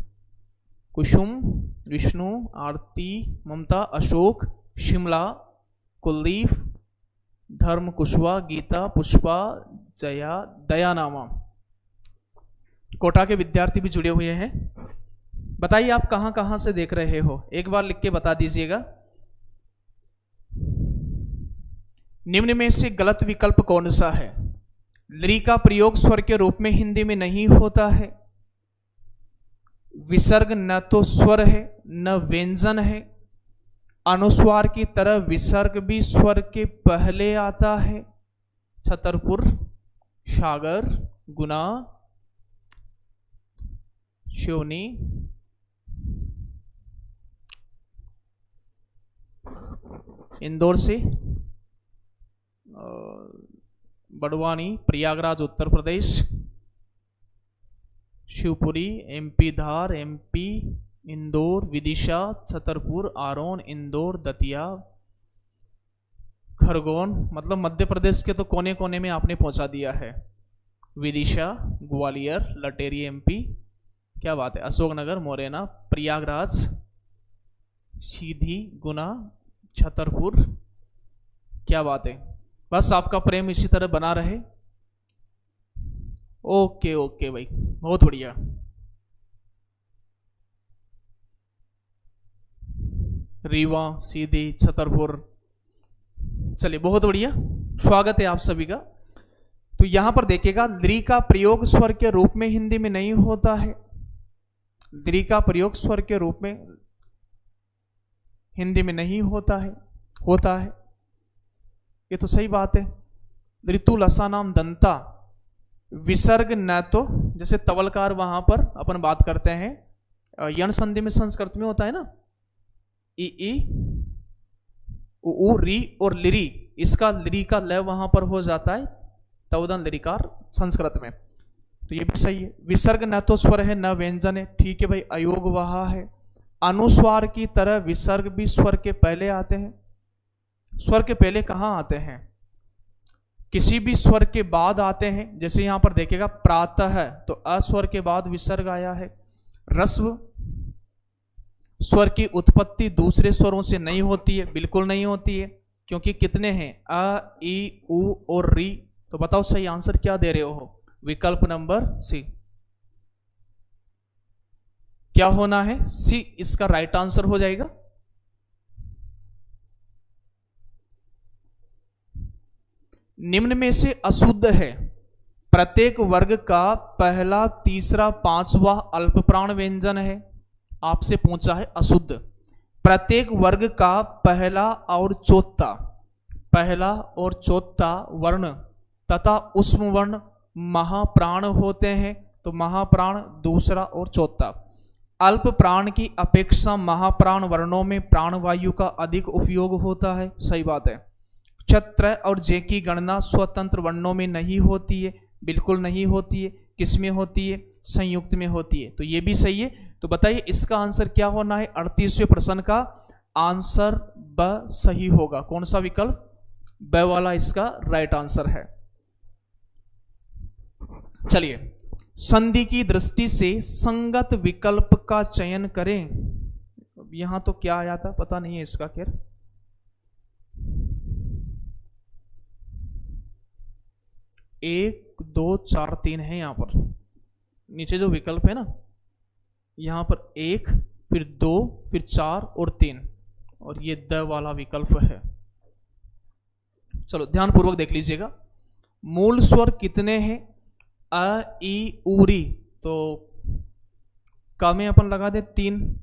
कुसुम, विष्णु, आरती, ममता, अशोक, शिमला, कुलदीप, धर्म, कुशवा, गीता, पुष्पा, जया, दयानामा। कोटा के विद्यार्थी भी जुड़े हुए हैं। बताइए आप कहां कहां से देख रहे हो, एक बार लिख के बता दीजिएगा। निम्न में से गलत विकल्प कौन सा है? लृ का प्रयोग स्वर के रूप में हिंदी में नहीं होता है। विसर्ग न तो स्वर है न व्यंजन है। अनुस्वार की तरह विसर्ग भी स्वर के पहले आता है। छतरपुर, सागर, गुना, शिवनी, इंदौर से बड़वानी, प्रयागराज उत्तर प्रदेश, शिवपुरी एमपी, धार एमपी, इंदौर, विदिशा, छतरपुर, आरोन, इंदौर, दतिया, खरगोन, मतलब मध्य प्रदेश के तो कोने कोने में आपने पहुंचा दिया है। विदिशा, ग्वालियर, लटेरी एमपी, क्या बात है, अशोकनगर, मोरेना, प्रयागराज, सीधी, गुना, छतरपुर, क्या बात है। बस आपका प्रेम इसी तरह बना रहे। ओके ओके भाई, बहुत बढ़िया। रीवा, सीधी, छतरपुर, चलिए बहुत बढ़िया, स्वागत है आप सभी का। तो यहां पर देखिएगा, लृ का प्रयोग स्वर के रूप में हिंदी में नहीं होता है। लृ का प्रयोग स्वर के रूप में हिंदी में नहीं होता है, ये तो सही बात है। ऋतु, लसा, नाम, दंता, विसर्ग न तो, जैसे तवलकार वहां पर अपन बात करते हैं, यण संधि में संस्कृत में होता है ना, ई, उ, री और लिरी, इसका लृ का लय वहां पर हो जाता है तवदन लृकार संस्कृत में, तो ये भी सही है। विसर्ग न तो स्वर है न व्यंजन है, ठीक है भाई, अयोग वहा है। अनुस्वार की तरह विसर्ग भी स्वर के पहले आते हैं। स्वर के पहले कहां आते हैं? किसी भी स्वर के बाद आते हैं। जैसे यहां पर देखिएगा, प्रातः है तो अस्वर के बाद विसर्ग आया है। रस्व, स्वर की उत्पत्ति दूसरे स्वरों से नहीं होती है, बिल्कुल नहीं होती है, क्योंकि कितने हैं? अ, ई, उ और री। तो बताओ सही आंसर क्या दे रहे हो? विकल्प नंबर सी। क्या होना है? सी इसका राइट आंसर हो जाएगा। निम्न में से अशुद्ध है। प्रत्येक वर्ग का पहला, तीसरा, पांचवा अल्प प्राण व्यंजन है। आपसे पूछा है अशुद्ध। प्रत्येक वर्ग का पहला और चौथा वर्ण तथा उष्म वर्ण महाप्राण होते हैं। तो महाप्राण दूसरा और चौथा। अल्प प्राण की अपेक्षा महाप्राण वर्णों में प्राणवायु का अधिक उपयोग होता है, सही बात है। क्षत्र और जे की गणना स्वतंत्र वर्णों में नहीं होती है, बिल्कुल नहीं होती है। किसमें होती है? संयुक्त में होती है, तो ये भी सही है। तो बताइए इसका आंसर क्या होना है? 38वें प्रश्न का आंसर ब सही होगा। कौन सा विकल्प? ब वाला इसका राइट आंसर है। चलिए, संधि की दृष्टि से संगत विकल्प का चयन करें। यहां तो क्या आया था पता नहीं है इसका, खैर 1 2 4 3 है। यहां पर नीचे जो विकल्प है ना, यहां पर 1 फिर 2 फिर 4 और 3, और ये द वाला विकल्प है। चलो ध्यान पूर्वक देख लीजिएगा। मूल स्वर कितने हैं? अ, ई, ऊरी। तो क में अपन लगा दे 3,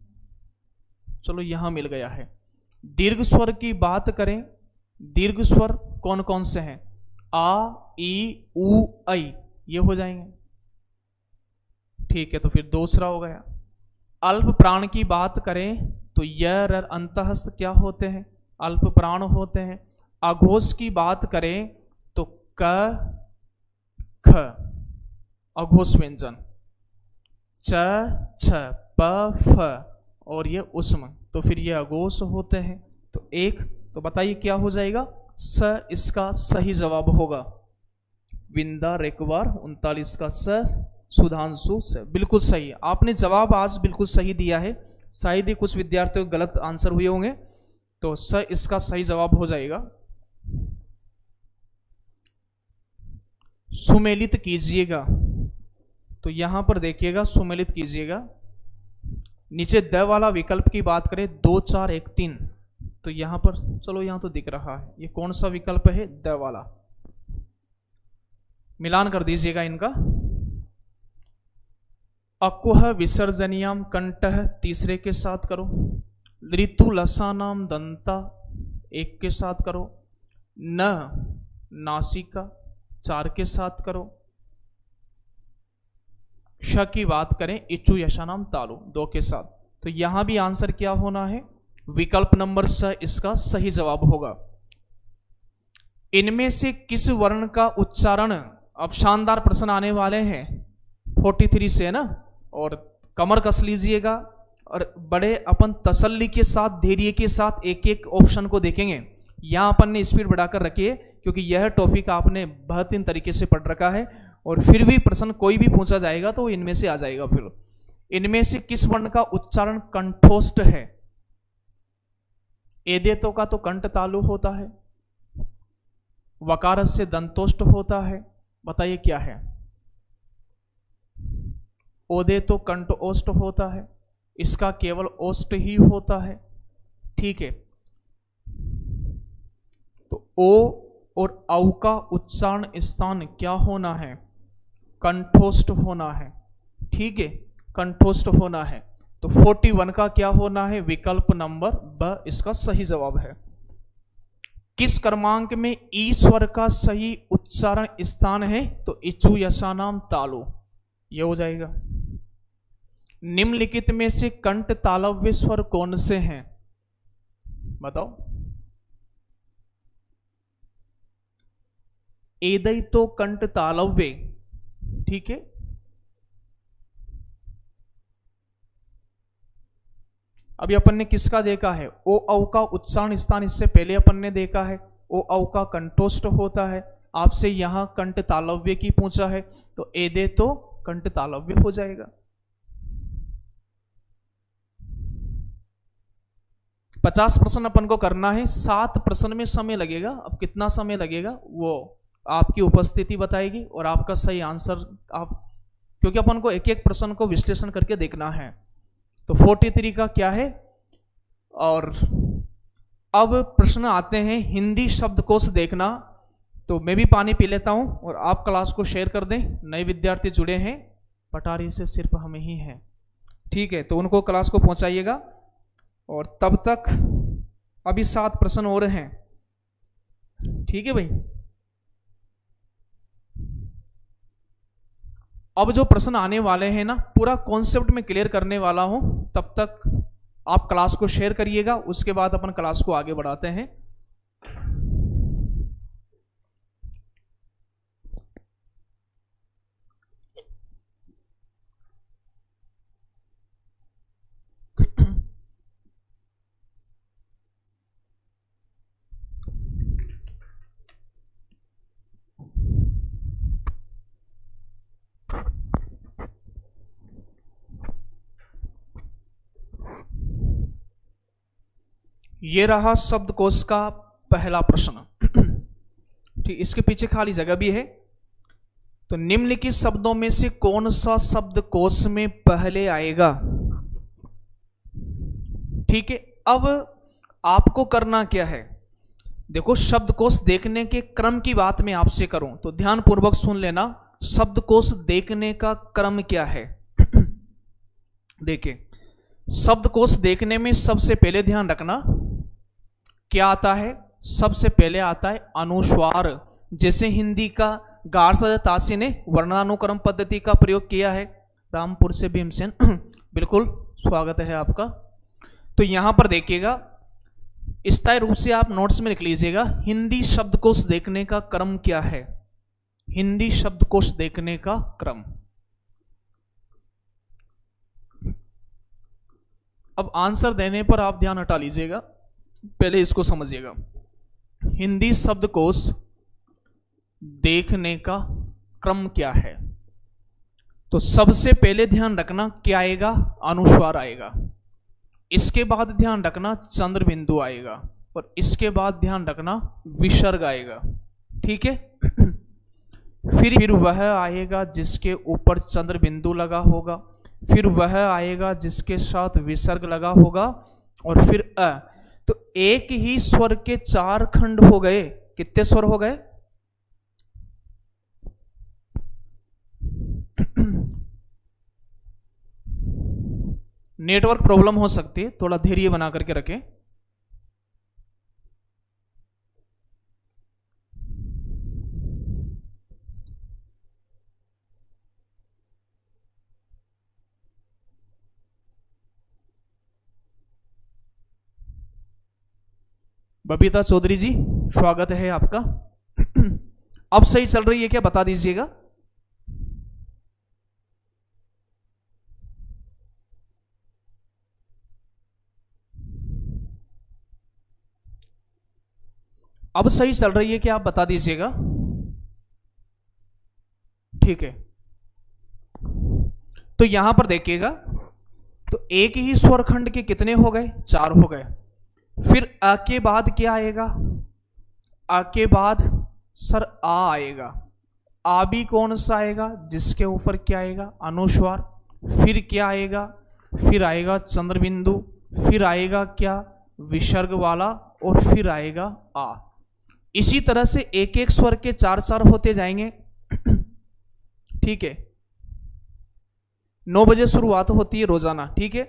चलो यहां मिल गया है। दीर्घ स्वर की बात करें, दीर्घ स्वर कौन कौन से हैं? आ, ई, उ, ऐ, ये हो जाएंगे, ठीक है। तो फिर दूसरा हो गया। अल्प प्राण की बात करें तो य, र, अंतहस्त क्या होते हैं? अल्प प्राण होते हैं। अघोष की बात करें तो क, ख अघोष व्यंजन, च छ प फ और ये उस्म, तो फिर ये अघोष होते हैं। तो एक, तो बताइए क्या हो जाएगा, स इसका सही जवाब होगा। विंदा रेकवार 39 का स, सुधांशु स, बिल्कुल सही। आपने जवाब आज बिल्कुल सही दिया है, शायद ही कुछ विद्यार्थियों को गलत आंसर हुए होंगे, तो स इसका सही जवाब हो जाएगा। सुमेलित कीजिएगा, तो यहां पर देखिएगा सुमेलित कीजिएगा। नीचे द वाला विकल्प की बात करें 2 4 1 3, तो यहां पर चलो यहां तो दिख रहा है, ये कौन सा विकल्प है, द वाला। मिलान कर दीजिएगा इनका। अकुह विसर्जनियाम कंठः तीसरे के साथ करो, ऋतु लसानाम दंता एक के साथ करो, न नासिका 4 के साथ करो, श की बात करें इचु यशानाम तालु 2 के साथ। तो यहां भी आंसर क्या होना है, विकल्प नंबर स इसका सही जवाब होगा। इनमें से किस वर्ण का उच्चारण, अब शानदार प्रश्न आने वाले हैं 43 से ना, और कमर कस लीजिएगा और बड़े अपन तसल्ली के साथ धैर्य के साथ एक एक ऑप्शन को देखेंगे। यहां अपन ने स्पीड बढ़ाकर रखी है क्योंकि यह टॉपिक आपने बेहतरीन तरीके से पढ़ रखा है, और फिर भी प्रश्न कोई भी पूछा जाएगा तो इनमें से आ जाएगा। फिर इनमें से किस वर्ण का उच्चारण कंठोष्ठ है, एदेतो का तो कंठ तालु होता है, वकार से दंतोष्ठ होता है, बताइए क्या है, ओदे तो कंठ ओष्ठ होता है, इसका केवल ओष्ठ ही होता है, ठीक है। तो ओ और औ का उच्चारण स्थान क्या होना है, कंठोष्ठ होना है, ठीक है, कंठोष्ठ होना है। तो 41 का क्या होना है, विकल्प नंबर ब इसका सही जवाब है। किस क्रमांक में ई स्वर का सही उच्चारण स्थान है, तो इचु यशानाम तालु, ये हो जाएगा। निम्नलिखित में से कंठ तालव्य स्वर कौन से हैं, बताओ। एदई तो कंठ तालव्य, ठीक है। अभी अपन ने किसका देखा है, ओ औ का उच्चारण स्थान इससे पहले अपन ने देखा है, ओ औ का कंठोष्ठ होता है। आपसे यहां कंठ तालव्य की पूछा है, तो एदे तो कंठ तालव्य हो जाएगा। 50 प्रश्न अपन को करना है, 7 प्रश्न में समय लगेगा। अब कितना समय लगेगा वो आपकी उपस्थिति बताएगी और आपका सही आंसर आप, क्योंकि अपन को एक एक प्रश्न को विश्लेषण करके देखना है। तो 43 का क्या है। और अब प्रश्न आते हैं हिंदी शब्दकोश देखना। तो मैं भी पानी पी लेता हूं और आप क्लास को शेयर कर दें। नए विद्यार्थी जुड़े हैं, पटारी से सिर्फ हम ही हैं, ठीक है, तो उनको क्लास को पहुंचाइएगा। और तब तक अभी 7 प्रश्न और हैं, ठीक है भाई। अब जो प्रश्न आने वाले हैं ना, पूरा कॉन्सेप्ट में क्लियर करने वाला हूं, तब तक आप क्लास को शेयर करिएगा। उसके बाद अपन क्लास को आगे बढ़ाते हैं। ये रहा शब्दकोश का पहला प्रश्न, ठीक। इसके पीछे खाली जगह भी है। तो निम्नलिखित शब्दों में से कौन सा शब्दकोश में पहले आएगा, ठीक है। अब आपको करना क्या है, देखो शब्दकोश देखने के क्रम की बात मैं आपसे करूं तो ध्यान पूर्वक सुन लेना। शब्दकोश देखने का क्रम क्या है देखिए, शब्दकोश देखने में सबसे पहले ध्यान रखना क्या आता है, सबसे पहले आता है अनुस्वार। जैसे हिंदी का गार सजा तासी ने वर्णानुक्रम पद्धति का प्रयोग किया है। रामपुर से भीमसेन बिल्कुल स्वागत है आपका। तो यहां पर देखिएगा, स्थायी रूप से आप नोट्स में लिख लीजिएगा, हिंदी शब्दकोश देखने का क्रम क्या है। हिंदी शब्दकोश देखने का क्रम। अब आंसर देने पर आप ध्यान हटा लीजिएगा, पहले इसको समझिएगा। हिंदी शब्दकोश देखने का क्रम क्या है? तो सबसे पहले ध्यान रखना क्या आएगा? अनुस्वार आएगा। इसके बाद ध्यान रखना चंद्र बिंदु आएगा, और इसके बाद ध्यान रखना विसर्ग आएगा। ठीक है। फिर वह आएगा जिसके ऊपर चंद्र बिंदु लगा होगा, फिर वह आएगा जिसके साथ विसर्ग लगा होगा, और फिर अ। तो एक ही स्वर के 4 खंड हो गए। कितने स्वर हो गए? नेटवर्क प्रॉब्लम हो सकती है, थोड़ा धैर्य बना करके रखें। बबीता चौधरी जी, स्वागत है आपका। अब सही चल रही है क्या, बता दीजिएगा। अब सही चल रही है क्या, आप बता दीजिएगा। ठीक है, तो यहां पर देखिएगा, तो एक ही स्वरखंड के कितने हो गए? 4 हो गए। फिर अ के बाद क्या आएगा? अ के बाद सर आ आएगा। आ भी कौन सा आएगा? जिसके ऊपर क्या आएगा? अनुस्वार। फिर क्या आएगा? फिर आएगा चंद्र बिंदु, फिर आएगा क्या? विसर्ग वाला, और फिर आएगा आ। इसी तरह से एक एक स्वर के 4 होते जाएंगे। ठीक है, 9 बजे शुरुआत होती है रोजाना। ठीक है,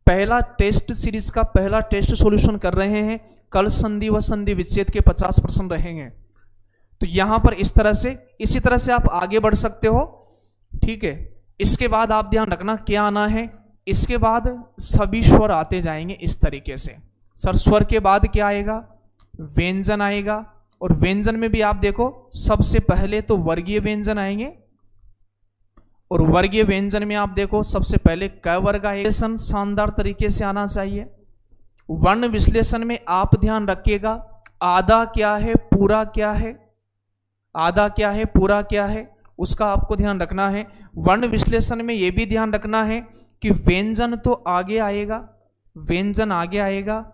पहला टेस्ट सीरीज का पहला टेस्ट सॉल्यूशन कर रहे हैं। कल संधि व संधि विच्छेद के 50% रहेंगे। तो यहां पर इस तरह से, इसी तरह से आप आगे बढ़ सकते हो। ठीक है, इसके बाद आप ध्यान रखना क्या आना है। इसके बाद सभी स्वर आते जाएंगे इस तरीके से। सर स्वर के बाद क्या आएगा? व्यंजन आएगा, और व्यंजन में भी आप देखो सबसे पहले तो वर्गीय व्यंजन आएंगे, और वर्गीय व्यंजन में आप देखो सबसे पहले क वर्ग आएगा। शानदार तरीके से आना चाहिए। वर्ण विश्लेषण में आप ध्यान रखिएगा, आधा क्या है, पूरा क्या है, आधा क्या है, पूरा क्या है, उसका आपको ध्यान रखना है। वर्ण विश्लेषण में यह भी ध्यान रखना है कि व्यंजन तो आगे आएगा, व्यंजन आगे आएगा,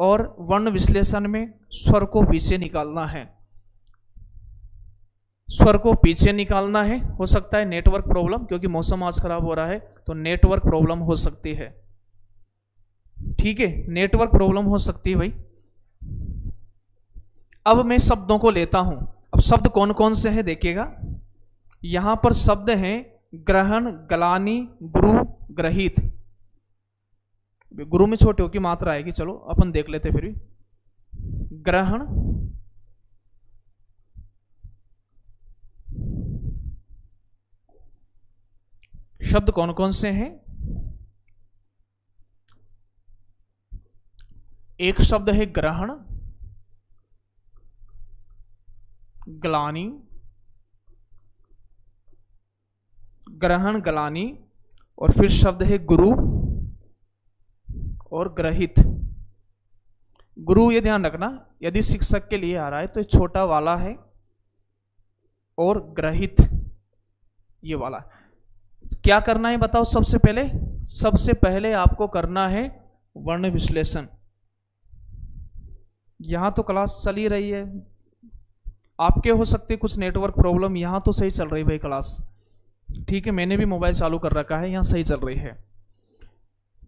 और वर्ण विश्लेषण में स्वर को पीछे निकालना है, स्वर को पीछे निकालना है। हो सकता है नेटवर्क प्रॉब्लम, क्योंकि मौसम आज खराब हो रहा है तो नेटवर्क प्रॉब्लम हो सकती है। ठीक है, नेटवर्क प्रॉब्लम हो सकती है भाई। अब मैं शब्दों को लेता हूं। अब शब्द कौन कौन से हैं देखिएगा। यहां पर शब्द हैं ग्रहण, गलानी, गुरु, ग्रहित। गुरु में छोटे हो की मात्रा आएगी, चलो अपन देख लेते फिर भी। ग्रहण, शब्द कौन कौन से हैं? एक शब्द है ग्रहण, गलानी, ग्रहण, गलानी, और फिर शब्द है गुरु और ग्रहित। गुरु ये ध्यान रखना, यदि शिक्षक के लिए आ रहा है तो छोटा वाला है, और ग्रहित ये वाला। क्या करना है बताओ? सबसे पहले आपको करना है वर्ण विश्लेषण। यहां तो क्लास चल ही रही है, आपके हो सकते कुछ नेटवर्क प्रॉब्लम। यहां तो सही चल रही भाई क्लास। ठीक है, मैंने भी मोबाइल चालू कर रखा है, यहां सही चल रही है।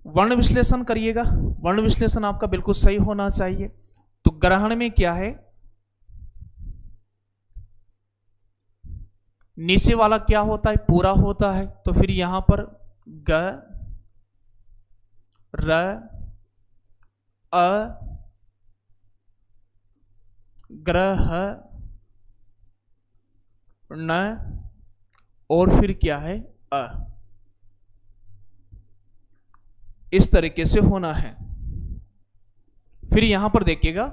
वर्ण विश्लेषण करिएगा। वर्ण विश्लेषण आपका बिल्कुल सही होना चाहिए। तो ग्रहण में क्या है? नीचे वाला क्या होता है? पूरा होता है। तो फिर यहां पर ग, र, अ, ग्रह, न, और फिर क्या है? अ। इस तरीके से होना है। फिर यहां पर देखिएगा,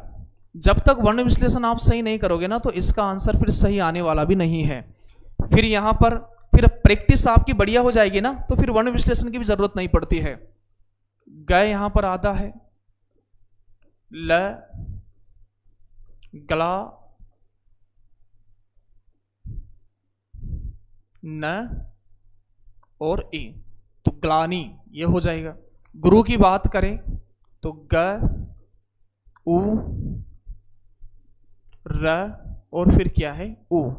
जब तक वर्ण विश्लेषण आप सही नहीं करोगे ना, तो इसका आंसर फिर सही आने वाला भी नहीं है। फिर यहां पर फिर प्रैक्टिस आपकी बढ़िया हो जाएगी ना, तो फिर वर्ण विश्लेषण की भी जरूरत नहीं पड़ती है। ग यहां पर आधा है, ल, गला, न और ई, तो ग्लानी ये हो जाएगा। गुरु की बात करें तो ग, उ, र और फिर क्या है उ।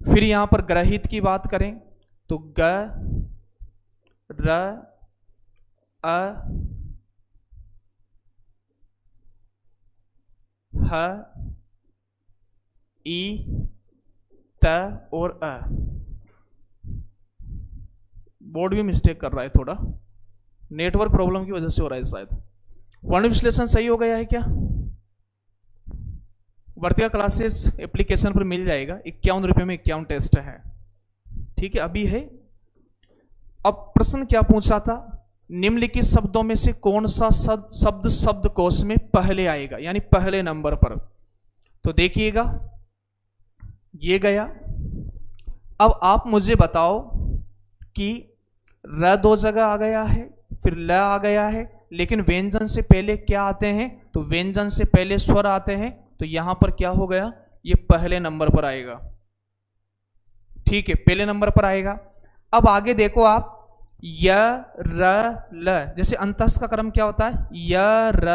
फिर यहां पर ग्रहित की बात करें तो ग, र, अ, ह, ई, त और अ। बोर्ड भी मिस्टेक कर रहा है, थोड़ा नेटवर्क प्रॉब्लम की वजह से हो रहा है शायद। वर्ण विश्लेषण सही हो गया है क्या? वर्तिका क्लासेस एप्लीकेशन पर मिल जाएगा, 51 रुपये में 51 टेस्ट है, ठीक है अभी है। अब प्रश्न क्या पूछा था, निम्नलिखित शब्दों में से कौन सा शब्द शब्दकोश में पहले आएगा, यानी पहले नंबर पर। तो देखिएगा ये गया। अब आप मुझे बताओ कि र 2 जगह आ गया है, फिर ल आ गया है, लेकिन व्यंजन से पहले क्या आते हैं, तो व्यंजन से पहले स्वर आते हैं, तो यहां पर क्या हो गया, ये पहले नंबर पर आएगा, ठीक है पहले नंबर पर आएगा। अब आगे देखो आप, य, र, ल, जैसे अंतस का क्रम क्या होता है, य, र,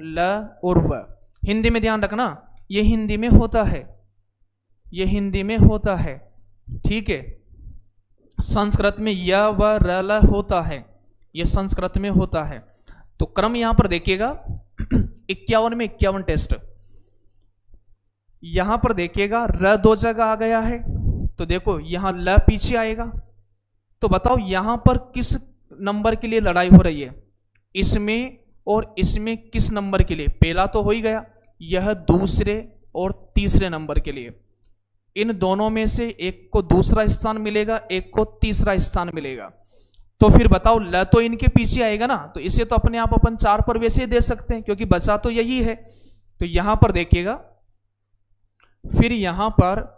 ल और व। हिंदी में ध्यान रखना, ये हिंदी में होता है, ये हिंदी में होता है, ठीक है। संस्कृत में य, व, र, ल होता है, ये संस्कृत में होता है। तो क्रम यहां पर देखिएगा 51 में 51 टेस्ट। यहां पर देखिएगा र 2 जगह आ गया है, तो देखो यहां ल पीछे आएगा। तो बताओ यहां पर किस नंबर के लिए लड़ाई हो रही है, इसमें और इसमें किस नंबर के लिए? पहला तो हो ही गया, यह दूसरे और तीसरे नंबर के लिए। इन दोनों में से एक को दूसरा स्थान मिलेगा, एक को तीसरा स्थान मिलेगा। तो फिर बताओ ल तो इनके पीछे आएगा ना, तो इसे तो अपने आप अपन 4 पर वैसे दे सकते हैं, क्योंकि बचा तो यही है। तो यहां पर देखिएगा, फिर यहां पर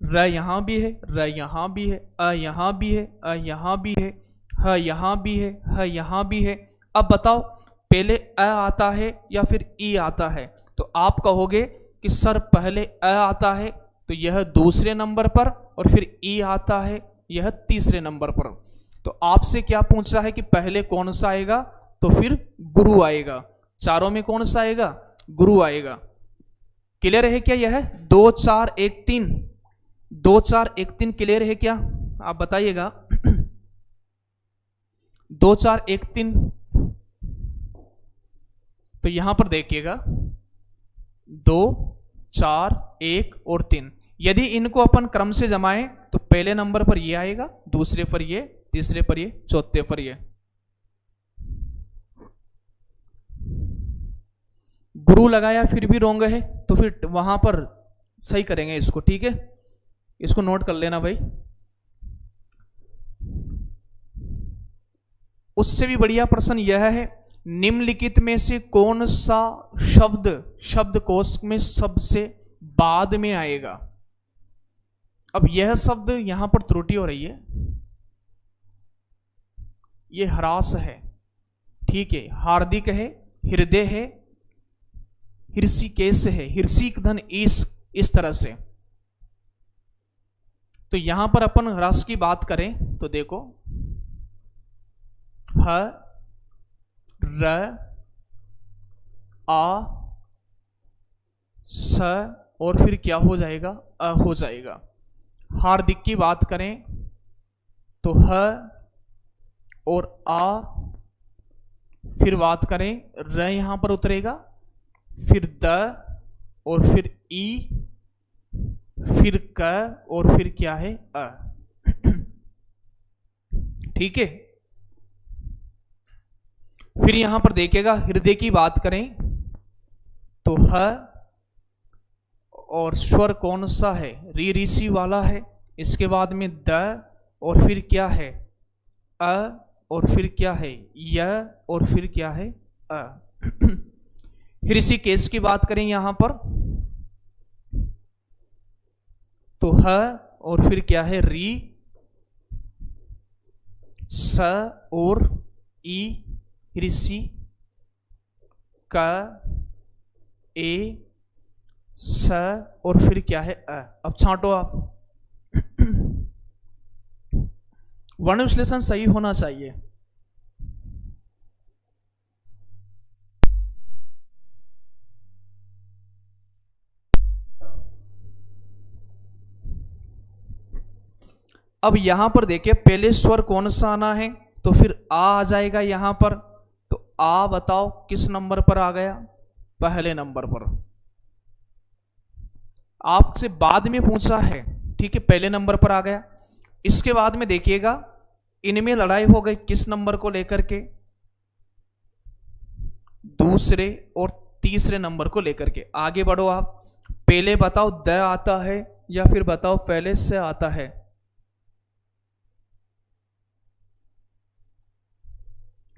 र यहां भी है, र यहां भी है, अ यहां भी है, अ यहां भी है, ह यहां भी है, ह यहां भी है। अब बताओ पहले अ आता है या फिर ई आता है? तो आप कहोगे कि सर पहले अ आता है तो यह दूसरे नंबर पर, और फिर ई आता है यह तीसरे नंबर पर। तो आपसे क्या पूछा है कि पहले कौन सा आएगा, तो फिर गुरु आएगा। चारों में कौन सा आएगा, गुरु आएगा। क्लियर है क्या? यह 2 4 1 3, 2 4 1 3 क्लियर है क्या? आप बताइएगा। 2 4 1 3। तो यहां पर देखिएगा 2 4 1 और 3। यदि इनको अपन क्रम से जमाएं तो पहले नंबर पर ये आएगा, दूसरे पर ये, तीसरे पर ये, चौथे पर ये। गुरु लगाया फिर भी रोंग है, तो फिर वहां पर सही करेंगे इसको, ठीक है। इसको नोट कर लेना भाई। उससे भी बढ़िया प्रश्न यह है, निम्नलिखित में से कौन सा शब्द शब्दकोश में सबसे बाद में आएगा? अब यह शब्द यहां पर त्रुटि हो रही है, ये ह्रास है, ठीक है। हार्दिक है, हृदय है, हृषिकेश है, हृषिक धन इस तरह से। तो यहां पर अपन ह्रास की बात करें तो देखो ह, र, आ, स और फिर क्या हो जाएगा, अ हो जाएगा। हार्दिक की बात करें तो ह और आ, फिर बात करें र यहां पर उतरेगा, फिर द और फिर ई, फिर क और फिर क्या है, अ, ठीक है। फिर यहां पर देखिएगा हृदय की बात करें तो ह और स्वर कौन सा है, री ऋषि वाला है। इसके बाद में द और फिर क्या है, अ और फिर क्या है, य और फिर क्या है, अ। ऋषिकेश की बात करें यहां पर तो ह और फिर क्या है री, स और ई, ऋषि, क, ए, स और फिर क्या है अ। अब छांटो आप। वर्ण विश्लेषण सही होना चाहिए। अब यहां पर देखिए पहले स्वर कौन सा आना है, तो फिर आ जाएगा यहां पर। तो आ बताओ किस नंबर पर आ गया? पहले नंबर पर। आपसे बाद में पूछा है, ठीक है, पहले नंबर पर आ गया। इसके बाद में देखिएगा इनमें लड़ाई हो गई किस नंबर को लेकर के? दूसरे और तीसरे नंबर को लेकर के। आगे बढ़ो आप। पहले बताओ द आता है या फिर बताओ पहले से आता है?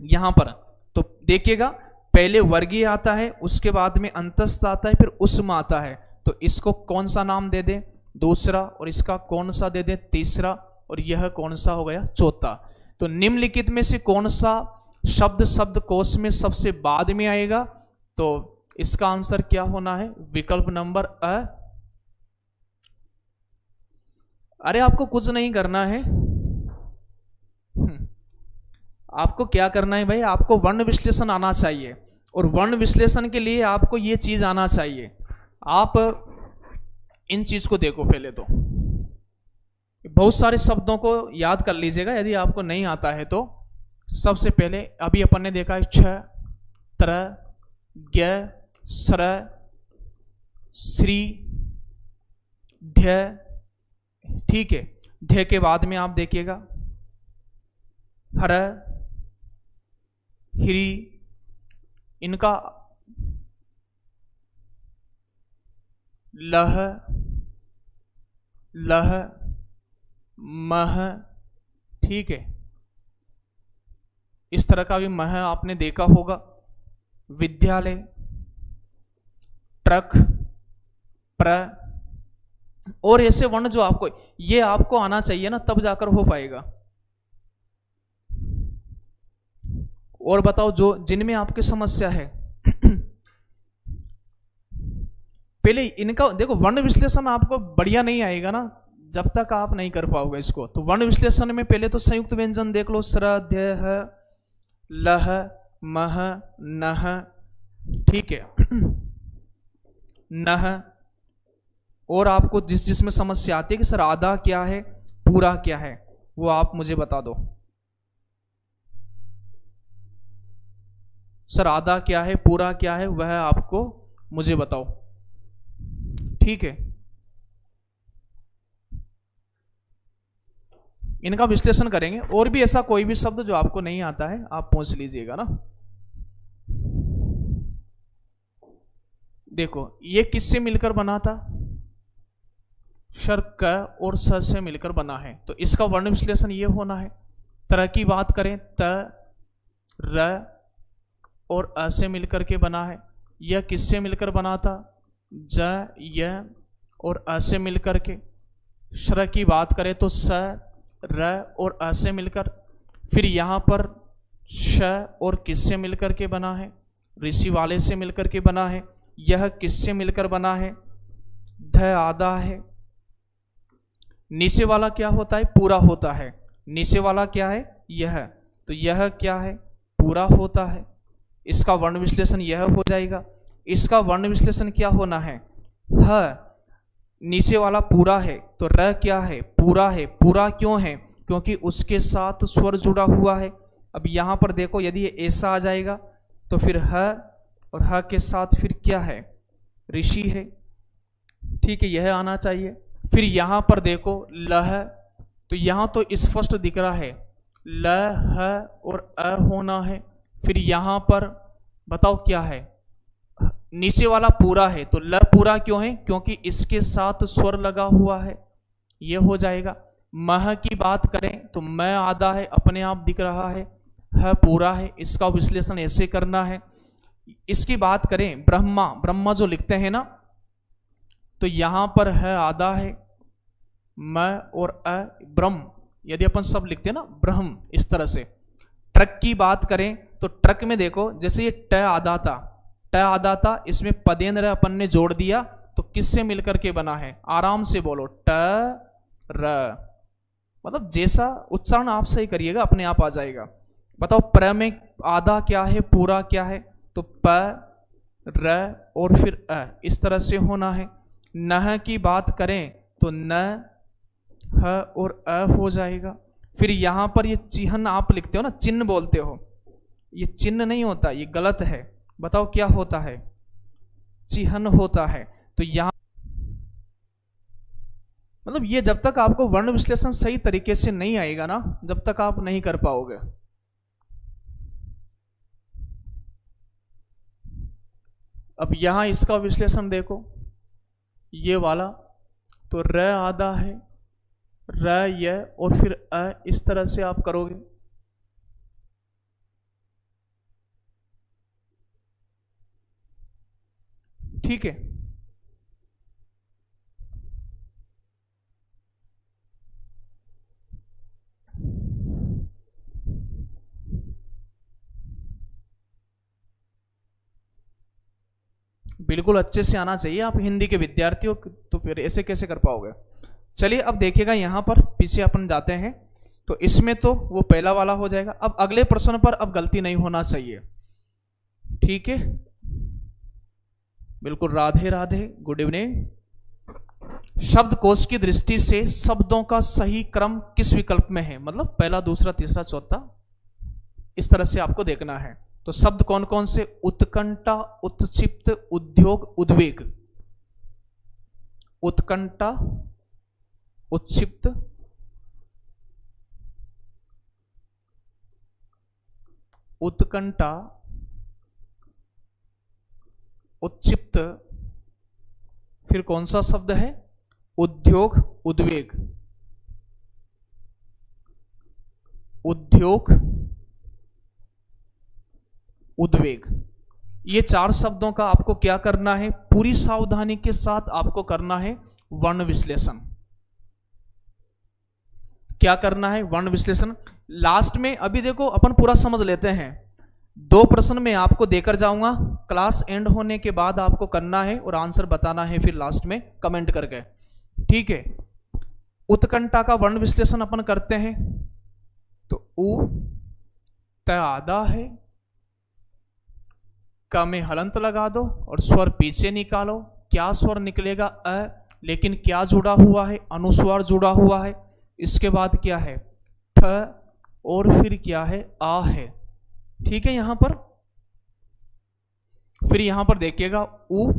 यहां पर तो देखिएगा पहले वर्गीय आता है, उसके बाद में अंतस्थ आता है, फिर उस्म आता है। तो इसको कौन सा नाम दे दें? दूसरा। और इसका कौन सा दे दें? तीसरा। और यह कौन सा हो गया? चौथा। तो निम्नलिखित में से कौन सा शब्द शब्दकोश में सबसे बाद में आएगा? तो इसका आंसर क्या होना है? विकल्प नंबर अ। अरे आपको कुछ नहीं करना है, आपको क्या करना है भाई? आपको वर्ण विश्लेषण आना चाहिए, और वर्ण विश्लेषण के लिए आपको ये चीज आना चाहिए। आप इन चीज को देखो पहले तो, बहुत सारे शब्दों को याद कर लीजिएगा यदि आपको नहीं आता है तो। सबसे पहले अभी अपन ने देखा है छ, त्र, ज्ञ, स्र, श्री, ध्य, ठीक है। ध्य के बाद में आप देखिएगा हर, हिरी, इनका लह, लह, मह, ठीक है। इस तरह का भी मह आपने देखा होगा। विद्यालय, ट्रक, प्र, और ऐसे वर्ण जो आपको, ये आपको आना चाहिए ना, तब जाकर हो पाएगा। और बताओ जो जिनमें आपकी समस्या है। पहले इनका देखो, वर्ण विश्लेषण आपको बढ़िया नहीं आएगा ना जब तक आप नहीं कर पाओगे इसको। तो वर्ण विश्लेषण में पहले तो संयुक्त व्यंजन देख लो, स्र, ध्य, लह, मह, नह, ठीक है, नह। और आपको जिस जिसमें समस्या आती है कि सर आधा क्या है, पूरा क्या है, वो आप मुझे बता दो। सर आधा क्या है, पूरा क्या है, वह आपको मुझे बताओ, ठीक है। इनका विश्लेषण करेंगे। और भी ऐसा कोई भी शब्द जो आपको नहीं आता है आप पूछ लीजिएगा ना। देखो ये किससे मिलकर बना था? शर, क और स से मिलकर बना है। तो इसका वर्ण विश्लेषण ये होना है। तरह की बात करें, त, र और अ से मिलकर के बना है। यह किससे मिलकर बना था? ज, य और अ से मिलकर के। श्र की बात करें तो स, र और अ से मिलकर। फिर यहां पर श और किससे मिलकर के बना है? ऋषि वाले से मिलकर के बना है। यह किससे मिलकर बना है? ध आधा है। नीचे वाला क्या होता है? पूरा होता है। नीचे वाला क्या है? यह। तो यह क्या है? पूरा होता है। इसका वर्ण विश्लेषण यह हो जाएगा। इसका वर्ण विश्लेषण क्या होना है? ह, नीचे वाला पूरा है तो र क्या है? पूरा है। पूरा क्यों है? क्योंकि उसके साथ स्वर जुड़ा हुआ है। अब यहां पर देखो यदि ये ऐसा आ जाएगा तो फिर ह, और ह के साथ फिर क्या है? ऋषि है, ठीक है, यह आना चाहिए। फिर यहां पर देखो लह, तो यहां तो स्पष्ट दिख रहा है ल, ह और अ होना है। फिर यहां पर बताओ क्या है? नीचे वाला पूरा है तो ल पूरा क्यों है? क्योंकि इसके साथ स्वर लगा हुआ है, यह हो जाएगा। मह की बात करें तो मैं आधा है, अपने आप दिख रहा है। ह पूरा है। इसका विश्लेषण ऐसे करना है। इसकी बात करें ब्रह्मा, ब्रह्मा जो लिखते हैं ना, तो यहां पर है आधा है, म और अ, ब्रह्म, यदि अपन सब लिखते हैं ना ब्रह्म इस तरह से। ट्रक की बात करें तो ट्रक में देखो जैसे ये ट आधा था, ट आधा था, इसमें पदेन र अपन ने जोड़ दिया तो किससे मिलकर के बना है, आराम से बोलो ट र, मतलब जैसा उच्चारण आप सही करिएगा अपने आप आ जाएगा। बताओ प्र में आधा क्या है, पूरा क्या है, तो प र और फिर अ, इस तरह से होना है। नह की बात करें तो न ह और अ हो जाएगा। फिर यहां पर ये चिन्ह आप लिखते हो ना, चिन्ह बोलते हो, ये चिन्ह नहीं होता, ये गलत है। बताओ क्या होता है, चिन्ह होता है। तो यहां मतलब ये जब तक आपको वर्ण विश्लेषण सही तरीके से नहीं आएगा ना, जब तक आप नहीं कर पाओगे। अब यहां इसका विश्लेषण देखो, ये वाला तो र आधा है, र य और फिर अ, इस तरह से आप करोगे। ठीक है, बिल्कुल अच्छे से आना चाहिए, आप हिंदी के विद्यार्थी हो तो फिर ऐसे कैसे कर पाओगे। चलिए अब देखिएगा यहां पर पीछे अपन जाते हैं, तो इसमें तो वो पहला वाला हो जाएगा। अब अगले प्रश्न पर अब गलती नहीं होना चाहिए, ठीक है, बिल्कुल। Radhe Radhe, good evening. शब्दकोश की दृष्टि से शब्दों का सही क्रम किस विकल्प में है, मतलब पहला, दूसरा, तीसरा, चौथा, इस तरह से आपको देखना है। तो शब्द कौन कौन से, उत्कंठा, उत्क्षिप्त, उद्योग, उद्वेग। उत्कंठा, उत्क्षिप्त, उत्कंठा, उत्क्षिप्त, फिर कौन सा शब्द है, उद्योग, उद्वेग। उद्योग, उद्वेग, ये चार शब्दों का आपको क्या करना है, पूरी सावधानी के साथ आपको करना है वर्ण विश्लेषण। क्या करना है, वर्ण विश्लेषण। लास्ट में अभी देखो अपन पूरा समझ लेते हैं, 2 प्रश्न में आपको देकर जाऊंगा, क्लास एंड होने के बाद आपको करना है और आंसर बताना है फिर लास्ट में कमेंट करके, ठीक है। उत्कंठा का वर्ण विश्लेषण अपन करते हैं, तो उ त आधा है, क में हलंत लगा दो और स्वर पीछे निकालो, क्या स्वर निकलेगा, अ, लेकिन क्या जुड़ा हुआ है, अनुस्वार जुड़ा हुआ है। इसके बाद क्या है, ठ और फिर क्या है, आ है, ठीक है। यहां पर फिर यहां पर देखिएगा उ,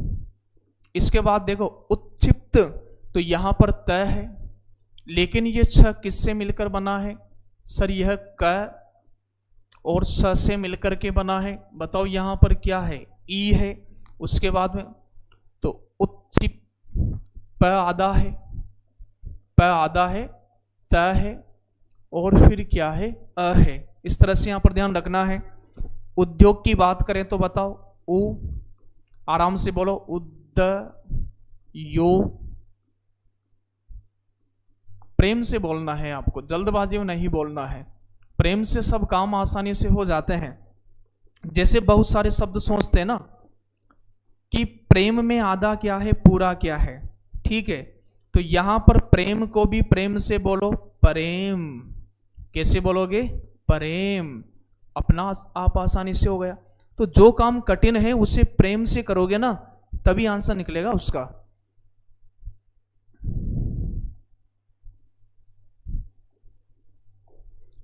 इसके बाद देखो उत्क्षिप्त, तो यहां पर त है, लेकिन ये छ किससे मिलकर बना है, सर यह क और स से मिलकर के बना है। बताओ यहां पर क्या है, ई है, उसके बाद में तो उत्क्षिप्त, प आधा है, प आधा है, त है और फिर क्या है, अ है। इस तरह से यहां पर ध्यान रखना है। उद्योग की बात करें तो बताओ उ, आराम से बोलो, उद्द यो, प्रेम से बोलना है आपको, जल्दबाजी में नहीं बोलना है, प्रेम से सब काम आसानी से हो जाते हैं। जैसे बहुत सारे शब्द सोचते हैं ना कि प्रेम में आधा क्या है, पूरा क्या है, ठीक है। तो यहां पर प्रेम को भी प्रेम से बोलो, प्रेम, कैसे बोलोगे, प्रेम, अपना आप आसानी से हो गया। तो जो काम कठिन है उसे प्रेम से करोगे ना, तभी आंसर निकलेगा उसका।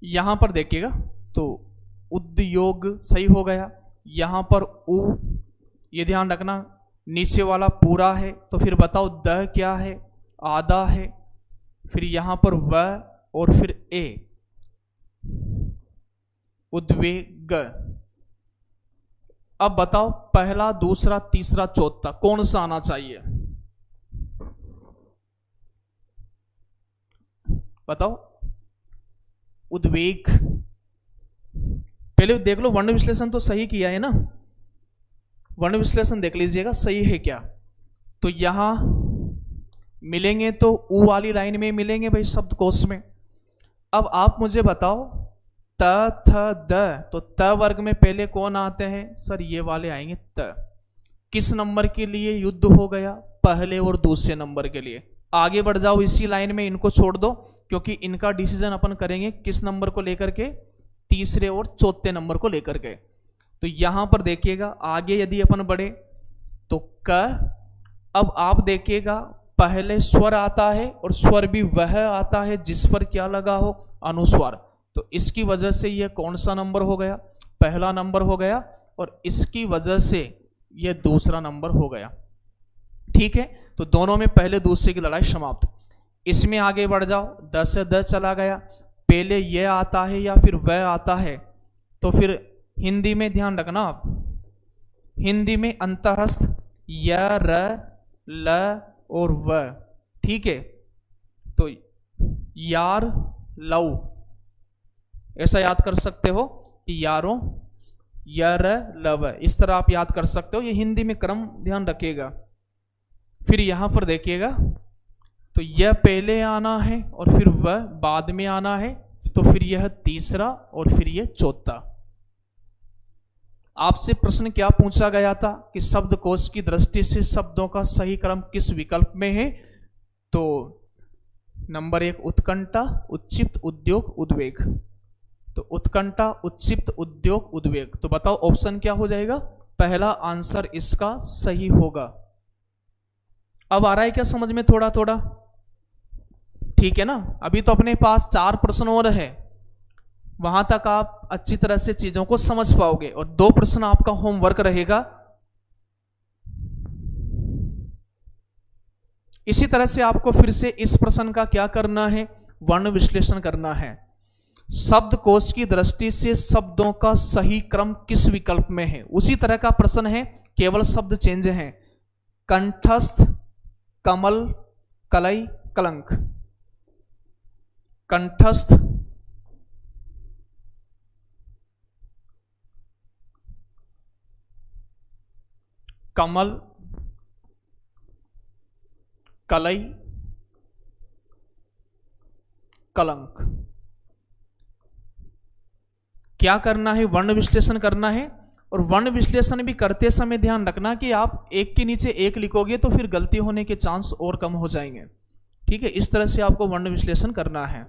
यहां पर देखिएगा तो उद्योग सही हो गया, यहां पर उ, ये ध्यान रखना, नीचे वाला पूरा है, तो फिर बताओ द क्या है, आधा है, फिर यहां पर व और फिर ए, उद्वेग। अब बताओ पहला, दूसरा, तीसरा, चौथा कौन सा आना चाहिए, बताओ। उद्वेग, पहले देख लो वर्ण विश्लेषण तो सही किया है ना, वर्ण विश्लेषण देख लीजिएगा सही है क्या। तो यहां मिलेंगे तो ऊ वाली लाइन में मिलेंगे भाई शब्दकोश में। अब आप मुझे बताओ त थ द, तो त वर्ग में पहले कौन आते हैं सर, ये वाले आएंगे त। किस नंबर के लिए युद्ध हो गया, पहले और दूसरे नंबर के लिए। आगे बढ़ जाओ इसी लाइन में, इनको छोड़ दो क्योंकि इनका डिसीजन अपन करेंगे किस नंबर को लेकर के, तीसरे और चौथे नंबर को लेकर के। तो यहां पर देखिएगा आगे यदि अपन बढ़े तो क, अब आप देखिएगा पहले स्वर आता है और स्वर भी वह आता है जिस पर क्या लगा हो, अनुस्वार। तो इसकी वजह से यह कौन सा नंबर हो गया, पहला नंबर हो गया, और इसकी वजह से यह दूसरा नंबर हो गया। ठीक है, तो दोनों में पहले दूसरे की लड़ाई समाप्त। इसमें आगे बढ़ जाओ, 10 से 10 चला गया, पहले यह आता है या फिर वह आता है। तो फिर हिंदी में ध्यान रखना आप, हिंदी में अंतरस्थ य र ल और व। ठीक है, तो यार लव ऐसा याद कर सकते हो कि यारों यर लव, इस तरह आप याद कर सकते हो। ये हिंदी में क्रम ध्यान रखिएगा। फिर यहां पर देखिएगा तो यह पहले आना है और फिर वह बाद में आना है, तो फिर यह तीसरा और फिर यह चौथा। आपसे प्रश्न क्या पूछा गया था कि शब्दकोश की दृष्टि से शब्दों का सही क्रम किस विकल्प में है। तो नंबर 1 उत्कंठा, उत्क्षिप्त, उद्योग, उद्वेग। तो उत्कंठा, उत्क्षिप्त, उद्योग, उद्वेग। तो बताओ ऑप्शन क्या हो जाएगा, पहला आंसर इसका सही होगा। अब आ रहा है क्या समझ में थोड़ा थोड़ा, ठीक है ना। अभी तो अपने पास 4 प्रश्न और है, वहां तक आप अच्छी तरह से चीजों को समझ पाओगे, और 2 प्रश्न आपका होमवर्क रहेगा। इसी तरह से आपको फिर से इस प्रश्न का क्या करना है, वर्ण विश्लेषण करना है। शब्दकोश की दृष्टि से शब्दों का सही क्रम किस विकल्प में है, उसी तरह का प्रश्न है, केवल शब्द चेंज हैं। कंठस्थ, कमल, कलई, कलंक। कंठस्थ, कमल, कलई, कलंक। क्या करना है, वर्ण विश्लेषण करना है। और वर्ण विश्लेषण भी करते समय ध्यान रखना कि आप एक के नीचे एक लिखोगे तो फिर गलती होने के चांस और कम हो जाएंगे। ठीक है, इस तरह से आपको वर्ण विश्लेषण करना है।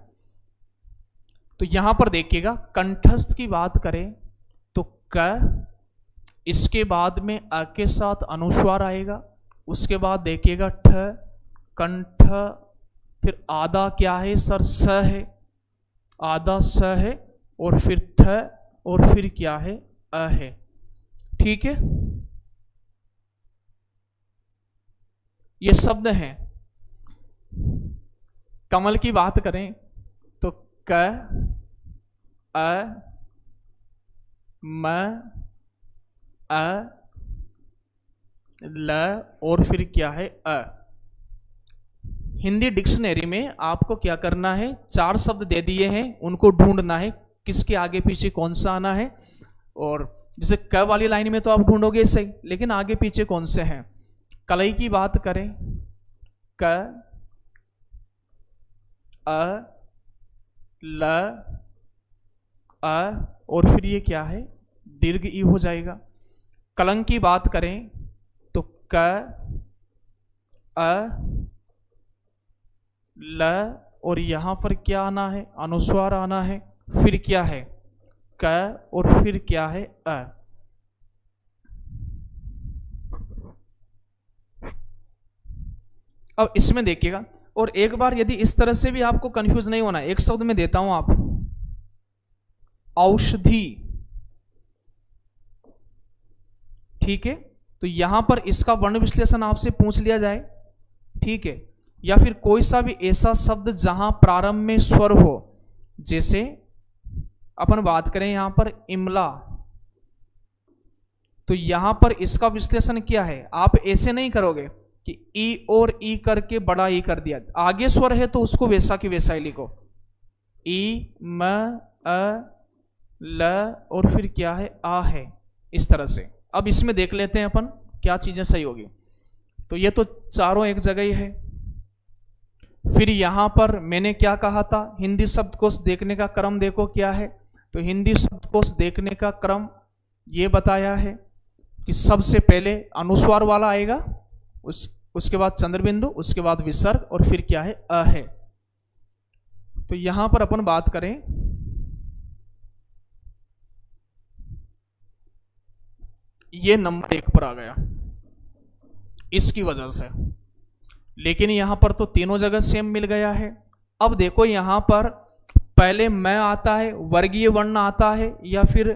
तो यहां पर देखिएगा कंठस्थ की बात करें तो क, इसके बाद में अ के साथ अनुस्वार आएगा, उसके बाद देखिएगा ठ, कंठ, फिर आधा क्या है सर, स है, आधा स है, और फिर थ, और फिर क्या है, अ है। ठीक है, ये शब्द हैं। कमल की बात करें तो क, अ, म, अ, ल, और फिर क्या है, अ। हिंदी डिक्शनरी में आपको क्या करना है, 4 शब्द दे दिए हैं, उनको ढूंढना है किसके आगे पीछे कौन सा आना है। और जैसे क वाली लाइन में तो आप ढूंढोगे सही, लेकिन आगे पीछे कौन से हैं। कलई की बात करें, क, अ, ल, अ, और फिर ये क्या है, दीर्घ ई हो जाएगा। कलंक की बात करें तो क, अ, ल, और यहां पर क्या आना है, अनुस्वार आना है, फिर क्या है, क, और फिर क्या है, अ। अब इसमें देखिएगा, और एक बार यदि इस तरह से भी आपको कंफ्यूज नहीं होना, एक शब्द में देता हूं आप, औषधि। ठीक है, तो यहां पर इसका वर्ण विश्लेषण आपसे पूछ लिया जाए, ठीक है, या फिर कोई सा भी ऐसा शब्द जहां प्रारंभ में स्वर हो, जैसे अपन बात करें यहां पर इमला, तो यहां पर इसका विश्लेषण क्या है, आप ऐसे नहीं करोगे कि ई और ई करके बड़ा ई कर दिया, आगे स्वर है तो उसको वैसा की वैसा ही लिखो, ई, म, अ, ल, और फिर क्या है, आ है, इस तरह से। अब इसमें देख लेते हैं अपन क्या चीजें सही होगी। तो ये तो चारों एक जगह ही है, फिर यहां पर मैंने क्या कहा था, हिंदी शब्दकोश देखने का क्रम देखो क्या है। तो हिंदी शब्दकोश देखने का क्रम ये बताया है कि सबसे पहले अनुस्वार वाला आएगा, उसके बाद चंद्रबिंदु, उसके बाद विसर्ग, और फिर क्या है, अ है। तो यहां पर अपन बात करें, ये नंबर 1 पर आ गया इसकी वजह से, लेकिन यहां पर तो तीनों जगह सेम मिल गया है। अब देखो यहां पर पहले मैं आता है, वर्गीय वर्ण आता है, या फिर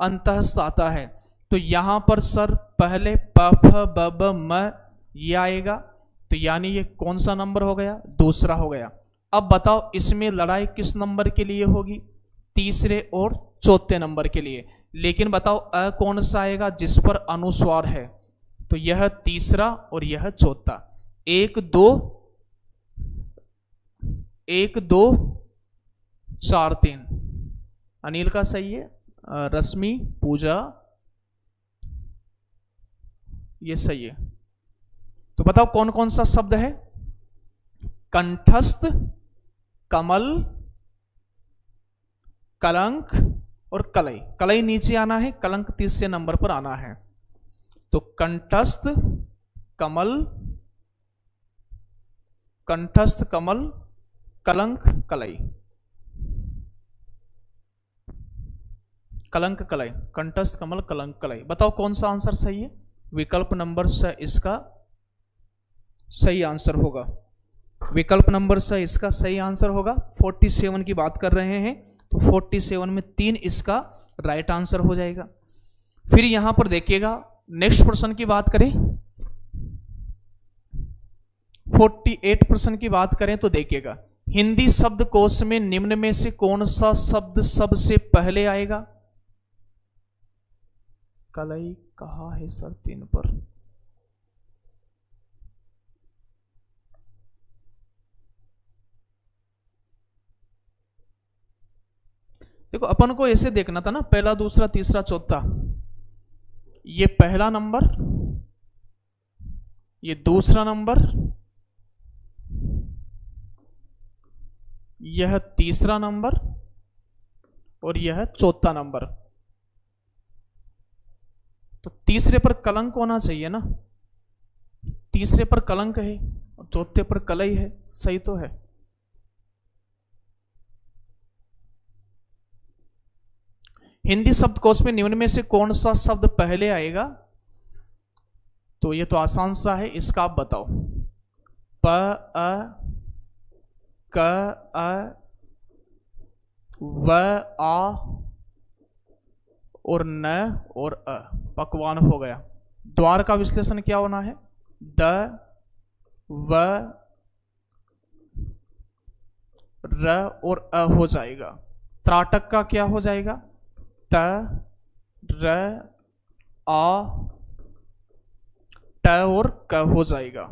अंतःस्थ आता है। तो यहां पर सर पहले प फ ब ब म ये आएगा, तो यानी ये कौन सा नंबर हो गया, दूसरा हो गया। अब बताओ इसमें लड़ाई किस नंबर के लिए होगी, तीसरे और चौथे नंबर के लिए। लेकिन बताओ अ कौन सा आएगा, जिस पर अनुस्वार है, तो यह तीसरा और यह चौथा। 1 2 1 2 4 3 अनिल का सही है, रश्मि, पूजा ये सही है। तो बताओ कौन कौन सा शब्द है, कंठस्थ, कमल, कलंक और कलई। कलई नीचे आना है, कलंक तीसरे नंबर पर आना है। तो कंठस्थ कमल, कंठस्थ कमल, कलंक कलई, कलंक कलई, कंठस्थ कमल कलंक कलई। बताओ कौन सा आंसर सही है, विकल्प नंबर से इसका सही आंसर होगा। विकल्प नंबर से इसका सही आंसर होगा। 47 की बात कर रहे हैं, तो 47 में 3 इसका राइट आंसर हो जाएगा। फिर यहां पर देखिएगा नेक्स्ट प्रश्न की बात करें, 48% की बात करें तो देखिएगा, हिंदी शब्दकोश में निम्न में से कौन सा शब्द सबसे पहले आएगा। कलई कहा है सर 3 पर, देखो अपन को ऐसे देखना था ना, पहला दूसरा तीसरा चौथा, ये पहला नंबर, ये दूसरा नंबर, यह तीसरा नंबर और यह चौथा नंबर। तो तीसरे पर कलंक होना चाहिए ना, तीसरे पर कलंक है और चौथे पर कलई है, सही तो है। हिंदी शब्दकोश में निम्न में से कौन सा शब्द पहले आएगा, तो ये तो आसान सा है, इसका आप बताओ। प अ क अ व आ और न और अ, पकवान हो गया। द्वार का विश्लेषण क्या होना है, द व र और अ हो जाएगा। त्राटक का क्या हो जाएगा, त र आ ट और क हो जाएगा।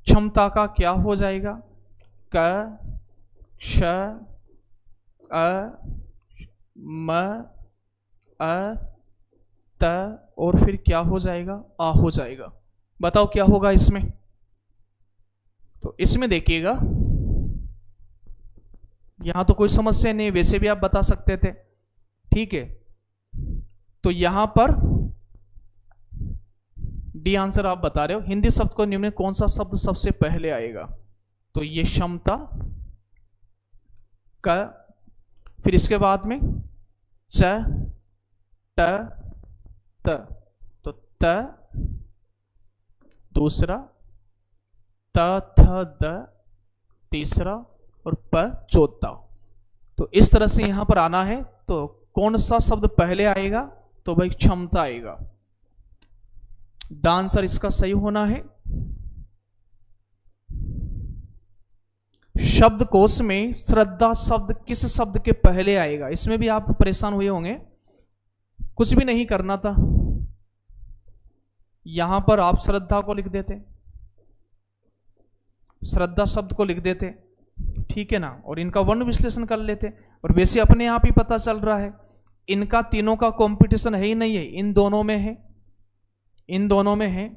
क्षमता का क्या हो जाएगा, क श अ म अ त और फिर क्या हो जाएगा, आ हो जाएगा। बताओ क्या होगा इसमें। तो इसमें देखिएगा, यहां तो कोई समस्या नहीं, वैसे भी आप बता सकते थे, ठीक है। तो यहां पर डी आंसर आप बता रहे हो, हिंदी शब्द को निम्न में कौन सा शब्द सबसे पहले आएगा, तो ये क्षमता क, फिर इसके बाद में च ट त, तो त दूसरा, त थ द तीसरा और प चौथा। तो इस तरह से यहां पर आना है। तो कौन सा शब्द पहले आएगा, तो भाई क्षमता आएगा। द आंसर इसका सही होना है। शब्दकोश में श्रद्धा शब्द किस शब्द के पहले आएगा, इसमें भी आप परेशान हुए होंगे। कुछ भी नहीं करना था, यहां पर आप श्रद्धा को लिख देते, श्रद्धा शब्द को लिख देते, ठीक है ना, और इनका वर्ण विश्लेषण कर लेते। और वैसे अपने आप ही पता चल रहा है, इनका तीनों का कंपटीशन है ही नहीं है, इन दोनों में है, इन दोनों में है।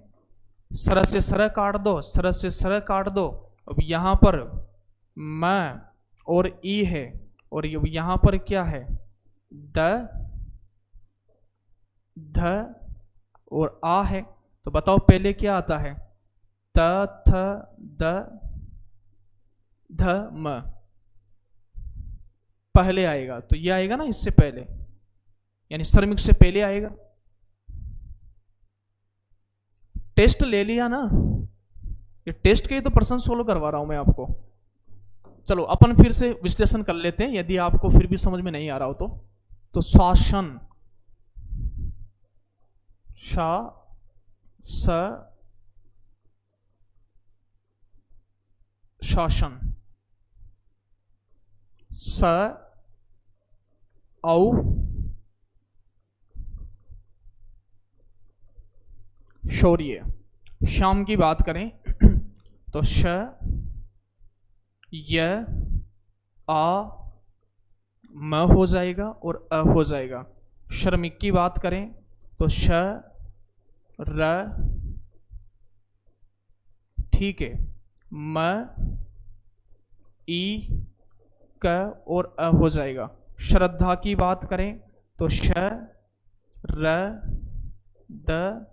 सर से सर काट दो, सर से सर काट दो। अब यहाँ पर म और ई है, और यहाँ पर क्या है, द, ध और आ है। तो बताओ पहले क्या आता है, त, थ, द, ध, म पहले आएगा। तो ये आएगा ना इससे पहले, यानी श्रमिक से पहले आएगा। टेस्ट ले लिया ना, ये टेस्ट के ही तो प्रश्न सोल्व करवा रहा हूं मैं आपको। चलो अपन फिर से विश्लेषण कर लेते हैं, यदि आपको फिर भी समझ में नहीं आ रहा हो तो शासन, शा, स, शासन, स, औ, शौर्य। शाम की बात करें तो श, य, आ, म हो जाएगा और अ हो जाएगा। श्रमिक की बात करें तो श, र, ठीक है, म, ई, क और अ हो जाएगा। श्रद्धा की बात करें तो श, र, द,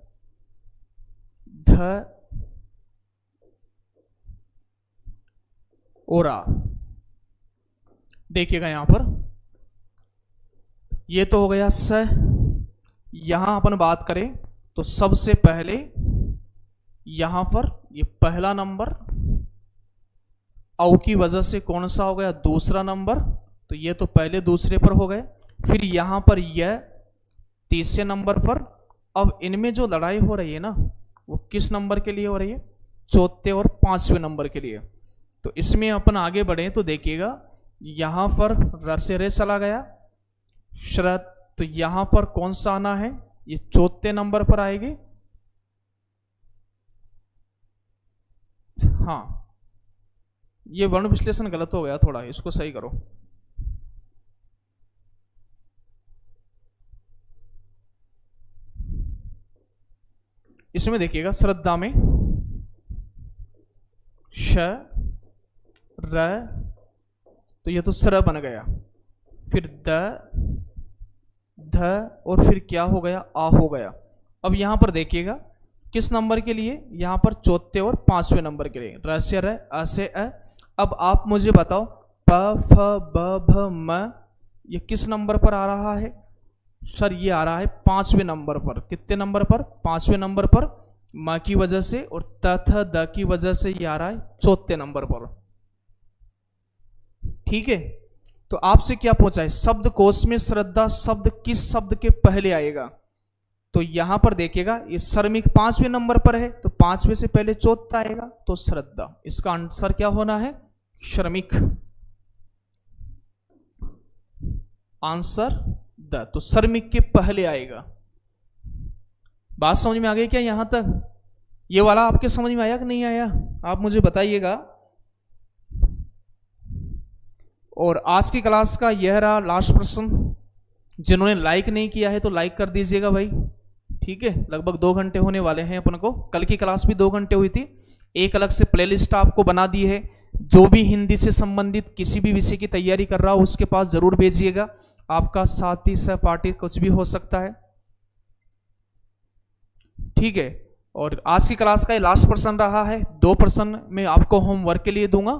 ध और आ। देखिएगा यहां पर ये तो हो गया स। यहां अपन बात करें तो सबसे पहले यहां पर ये पहला नंबर औ की वजह से कौन सा हो गया, दूसरा नंबर। तो ये तो पहले दूसरे पर हो गए। फिर यहां पर यह तीसरे नंबर पर। अब इनमें जो लड़ाई हो रही है ना, वो किस नंबर के लिए हो रही है, चौथे और पांचवें नंबर के लिए। तो इसमें अपन आगे बढ़े तो देखिएगा यहां पर र से रे चला गया, शरद। तो यहां पर कौन सा आना है, ये चौथे नंबर पर आएगी। हाँ, ये वर्ण विश्लेषण गलत हो गया थोड़ा, इसको सही करो। इसमें देखिएगा श्रद्धा में श, र, तो ये तो सर बन गया। फिर द, ध और फिर क्या हो गया, आ हो गया। अब यहां पर देखिएगा किस नंबर के लिए, यहां पर चौथे और पांचवें नंबर के लिए, र से र, अ से अ। अब आप मुझे बताओ प, फ, ब, भ, म ये किस नंबर पर आ रहा है। सर ये आ रहा है पांचवें नंबर पर। कितने नंबर पर, पांचवें नंबर पर, म की वजह से, और त, थ, द की वजह से ये आ रहा है चौथे नंबर पर। ठीक है, तो आपसे क्या पूछा है, शब्द कोश में श्रद्धा शब्द किस शब्द के पहले आएगा। तो यहां पर देखिएगा ये श्रमिक पांचवें नंबर पर है, तो पांचवें से पहले चौथा आएगा, तो श्रद्धा। इसका आंसर क्या होना है, श्रमिक। आंसर द, तो श्रमिक के पहले आएगा। बात समझ में आ गई क्या यहां तक। ये वाला आपके समझ में आया कि नहीं आया, आप मुझे बताइएगा। और आज की क्लास का यह रहा लास्ट प्रश्न। जिन्होंने लाइक नहीं किया है तो लाइक कर दीजिएगा भाई। ठीक है, लगभग 2 घंटे होने वाले हैं अपन को। कल की क्लास भी 2 घंटे हुई थी। एक अलग से प्लेलिस्ट आपको बना दी है। जो भी हिंदी से संबंधित किसी भी विषय की तैयारी कर रहा हो उसके पास जरूर भेजिएगा। आपका साथी सहपाठी कुछ भी हो सकता है। ठीक है, और आज की क्लास का ये लास्ट प्रश्न रहा है। 2 प्रश्न मैं आपको होमवर्क के लिए दूंगा।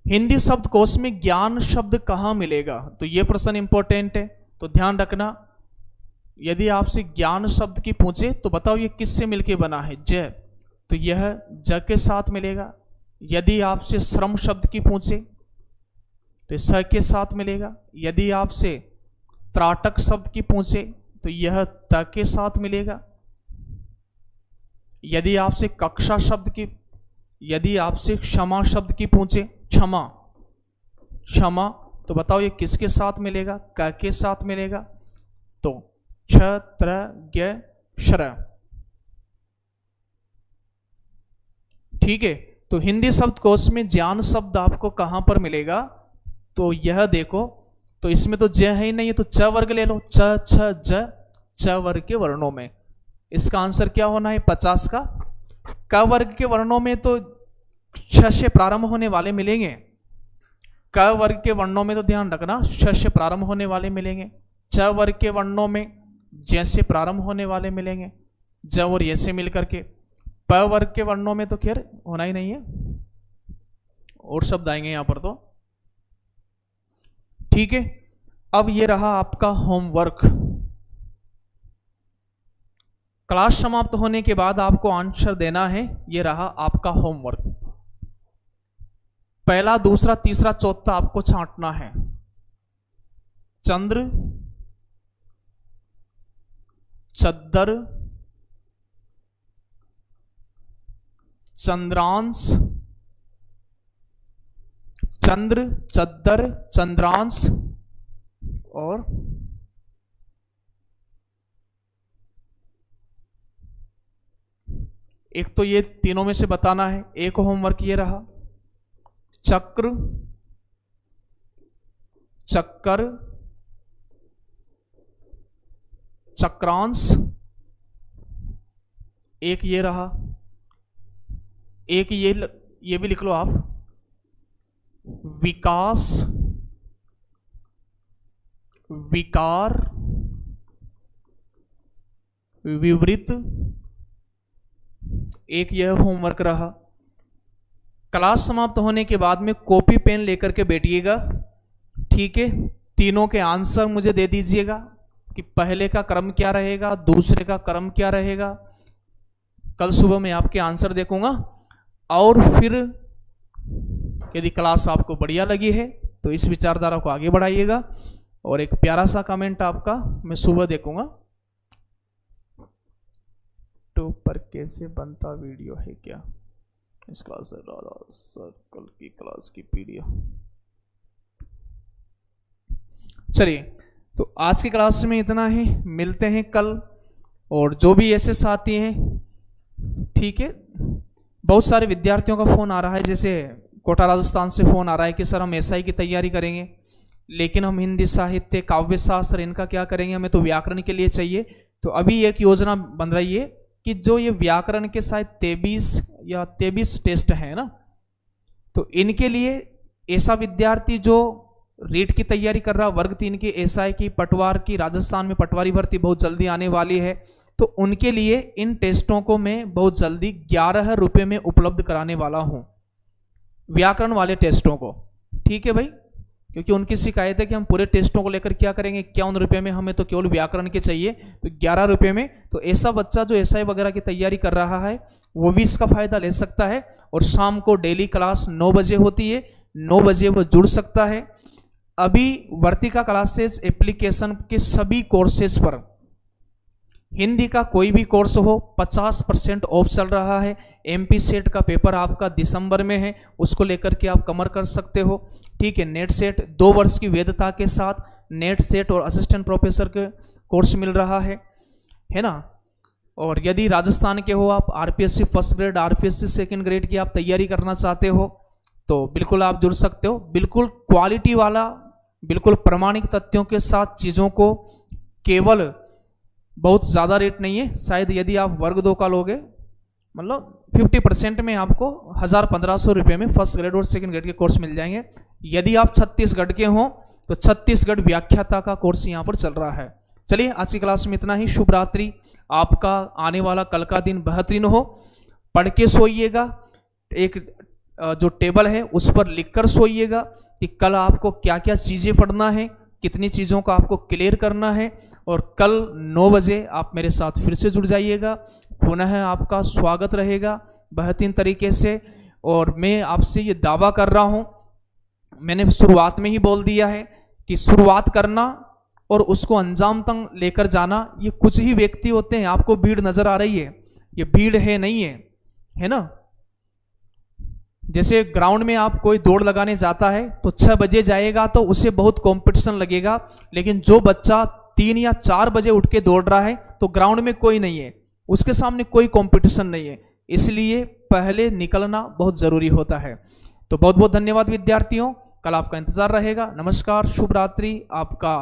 हिंदी शब्दकोश में ज्ञान शब्द कहां मिलेगा, तो यह प्रश्न इंपॉर्टेंट है, तो ध्यान रखना। यदि आपसे ज्ञान शब्द की पूछे तो बताओ ये किससे मिलके बना है, ज, तो यह ज के साथ मिलेगा। यदि आपसे श्रम शब्द की पूछे तो स के साथ मिलेगा। यदि आपसे त्राटक शब्द की पूछे तो यह त के साथ मिलेगा। यदि आपसे कक्षा शब्द की, यदि आपसे क्षमा शब्द की पूछे, क्षमा, क्षमा, तो बताओ ये किसके साथ मिलेगा, क के साथ मिलेगा। तो छ, त्र, ज्ञ, श्र। ठीक है, तो हिंदी शब्दकोश में ज्ञान शब्द आपको कहां पर मिलेगा, तो यह देखो, तो इसमें तो ज है ही नहीं है, तो च वर्ग ले लो, च, छ, ज, च वर्ग के वर्णों में। इसका आंसर क्या होना है 50 का। क वर्ग के वर्णों में तो श से प्रारंभ होने वाले मिलेंगे। क वर्ग के वर्णों में तो ध्यान रखना श से प्रारंभ होने वाले मिलेंगे। च वर्ग के वर्णों में जैसे प्रारंभ होने वाले मिलेंगे, ज और ये से मिलकर के। प वर्ग के वर्णों में तो खैर होना ही नहीं है, और शब्द आएंगे यहां पर तो। ठीक है, अब ये रहा आपका होमवर्क। क्लास समाप्त होने के बाद आपको आंसर देना है, ये रहा आपका होमवर्क। पहला, दूसरा, तीसरा, चौथा आपको छांटना है। चंद्र, चद्दर, चंद्रांश, चंद्र, चद्दर, चंद्रांश और एक तो ये तीनों में से बताना है। एक होमवर्क ये रहा, चक्र, चक्कर, चक्रांश। एक ये रहा, एक ये भी लिख लो आप, विकास, विकार, विवृत। एक यह होमवर्क रहा। क्लास समाप्त होने के बाद में कॉपी पेन लेकर के बैठिएगा। ठीक है, तीनों के आंसर मुझे दे दीजिएगा कि पहले का क्रम क्या रहेगा, दूसरे का क्रम क्या रहेगा। कल सुबह मैं आपके आंसर देखूंगा, और फिर यदि क्लास आपको बढ़िया लगी है तो इस विचारधारा को आगे बढ़ाइएगा, और एक प्यारा सा कमेंट आपका मैं सुबह देखूंगा। यूट्यूब पर कैसे बनता वीडियो है क्या? इस क्लास से राधा सर्कल की क्लास की पीडीएफ। चलिए, तो आज की क्लास में इतना ही, मिलते हैं कल। और जो भी ऐसे साथी हैं, ठीक है, बहुत सारे विद्यार्थियों का फोन आ रहा है, जैसे कोटा राजस्थान से फोन आ रहा है कि सर हम एसआई की तैयारी करेंगे, लेकिन हम हिंदी साहित्य, काव्य शास्त्र इनका क्या करेंगे, हमें तो व्याकरण के लिए चाहिए। तो अभी एक योजना बन रही है कि जो ये व्याकरण के शायद 23 टेस्ट हैं ना, तो इनके लिए ऐसा विद्यार्थी जो रीट की तैयारी कर रहा, वर्ग 3 की, एसआई की, पटवार की, राजस्थान में पटवारी भर्ती बहुत जल्दी आने वाली है, तो उनके लिए इन टेस्टों को मैं बहुत जल्दी 11 रुपये में उपलब्ध कराने वाला हूं, व्याकरण वाले टेस्टों को। ठीक है भाई, क्योंकि उनकी शिकायत है कि हम पूरे टेस्टों को लेकर क्या करेंगे, 51 रुपये में, हमें तो केवल व्याकरण के चाहिए, तो 11 रुपये में। तो ऐसा बच्चा जो एसआई वगैरह की तैयारी कर रहा है वो भी इसका फायदा ले सकता है। और शाम को डेली क्लास 9 बजे होती है, 9 बजे वो जुड़ सकता है। अभी वर्तिका क्लासेस एप्लीकेशन के सभी कोर्सेज पर हिंदी का कोई भी कोर्स हो 50% ऑफ चल रहा है। एमपी सेट का पेपर आपका दिसंबर में है, उसको लेकर के आप कवर कर सकते हो। ठीक है, नेट सेट 2 वर्ष की वैधता के साथ नेट सेट और असिस्टेंट प्रोफेसर के कोर्स मिल रहा है ना। और यदि राजस्थान के हो आप, RPSC first grade, RPSC second grade की आप तैयारी करना चाहते हो, तो बिल्कुल आप जुड़ सकते हो। बिल्कुल क्वालिटी वाला, बिल्कुल प्रमाणिक तथ्यों के साथ चीज़ों को, केवल बहुत ज़्यादा रेट नहीं है। शायद यदि आप वर्ग 2 का लोगे, मतलब 50% में आपको 1000-1500 रुपये में फर्स्ट ग्रेड और सेकंड ग्रेड के कोर्स मिल जाएंगे। यदि आप छत्तीसगढ़ के हों तो छत्तीसगढ़ व्याख्याता का कोर्स यहाँ पर चल रहा है। चलिए, आज की क्लास में इतना ही। शुभ रात्रि। आपका आने वाला कल का दिन बेहतरीन हो। पढ़ के सोइएगा, एक जो टेबल है उस पर लिखकर सोइएगा कि कल आपको क्या क्या चीज़ें पढ़ना है, कितनी चीज़ों का आपको क्लियर करना है। और कल 9 बजे आप मेरे साथ फिर से जुड़ जाइएगा। पुनः आपका स्वागत रहेगा बेहतरीन तरीके से। और मैं आपसे ये दावा कर रहा हूँ, मैंने शुरुआत में ही बोल दिया है कि शुरुआत करना और उसको अंजाम तक लेकर जाना, ये कुछ ही व्यक्ति होते हैं। आपको भीड़ नजर आ रही है, ये भीड़ है नहीं है ना। जैसे ग्राउंड में आप कोई दौड़ लगाने जाता है तो 6 बजे जाएगा तो उसे बहुत कंपटीशन लगेगा, लेकिन जो बच्चा 3 या 4 बजे उठ के दौड़ रहा है तो ग्राउंड में कोई नहीं है, उसके सामने कोई कंपटीशन नहीं है। इसलिए पहले निकलना बहुत जरूरी होता है। तो बहुत बहुत धन्यवाद विद्यार्थियों, कल आपका इंतजार रहेगा। नमस्कार, शुभ रात्रि। आपका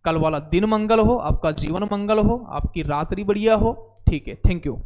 कल वाला दिन मंगल हो, आपका जीवन मंगल हो, आपकी रात्रि बढ़िया हो। ठीक है, थैंक यू।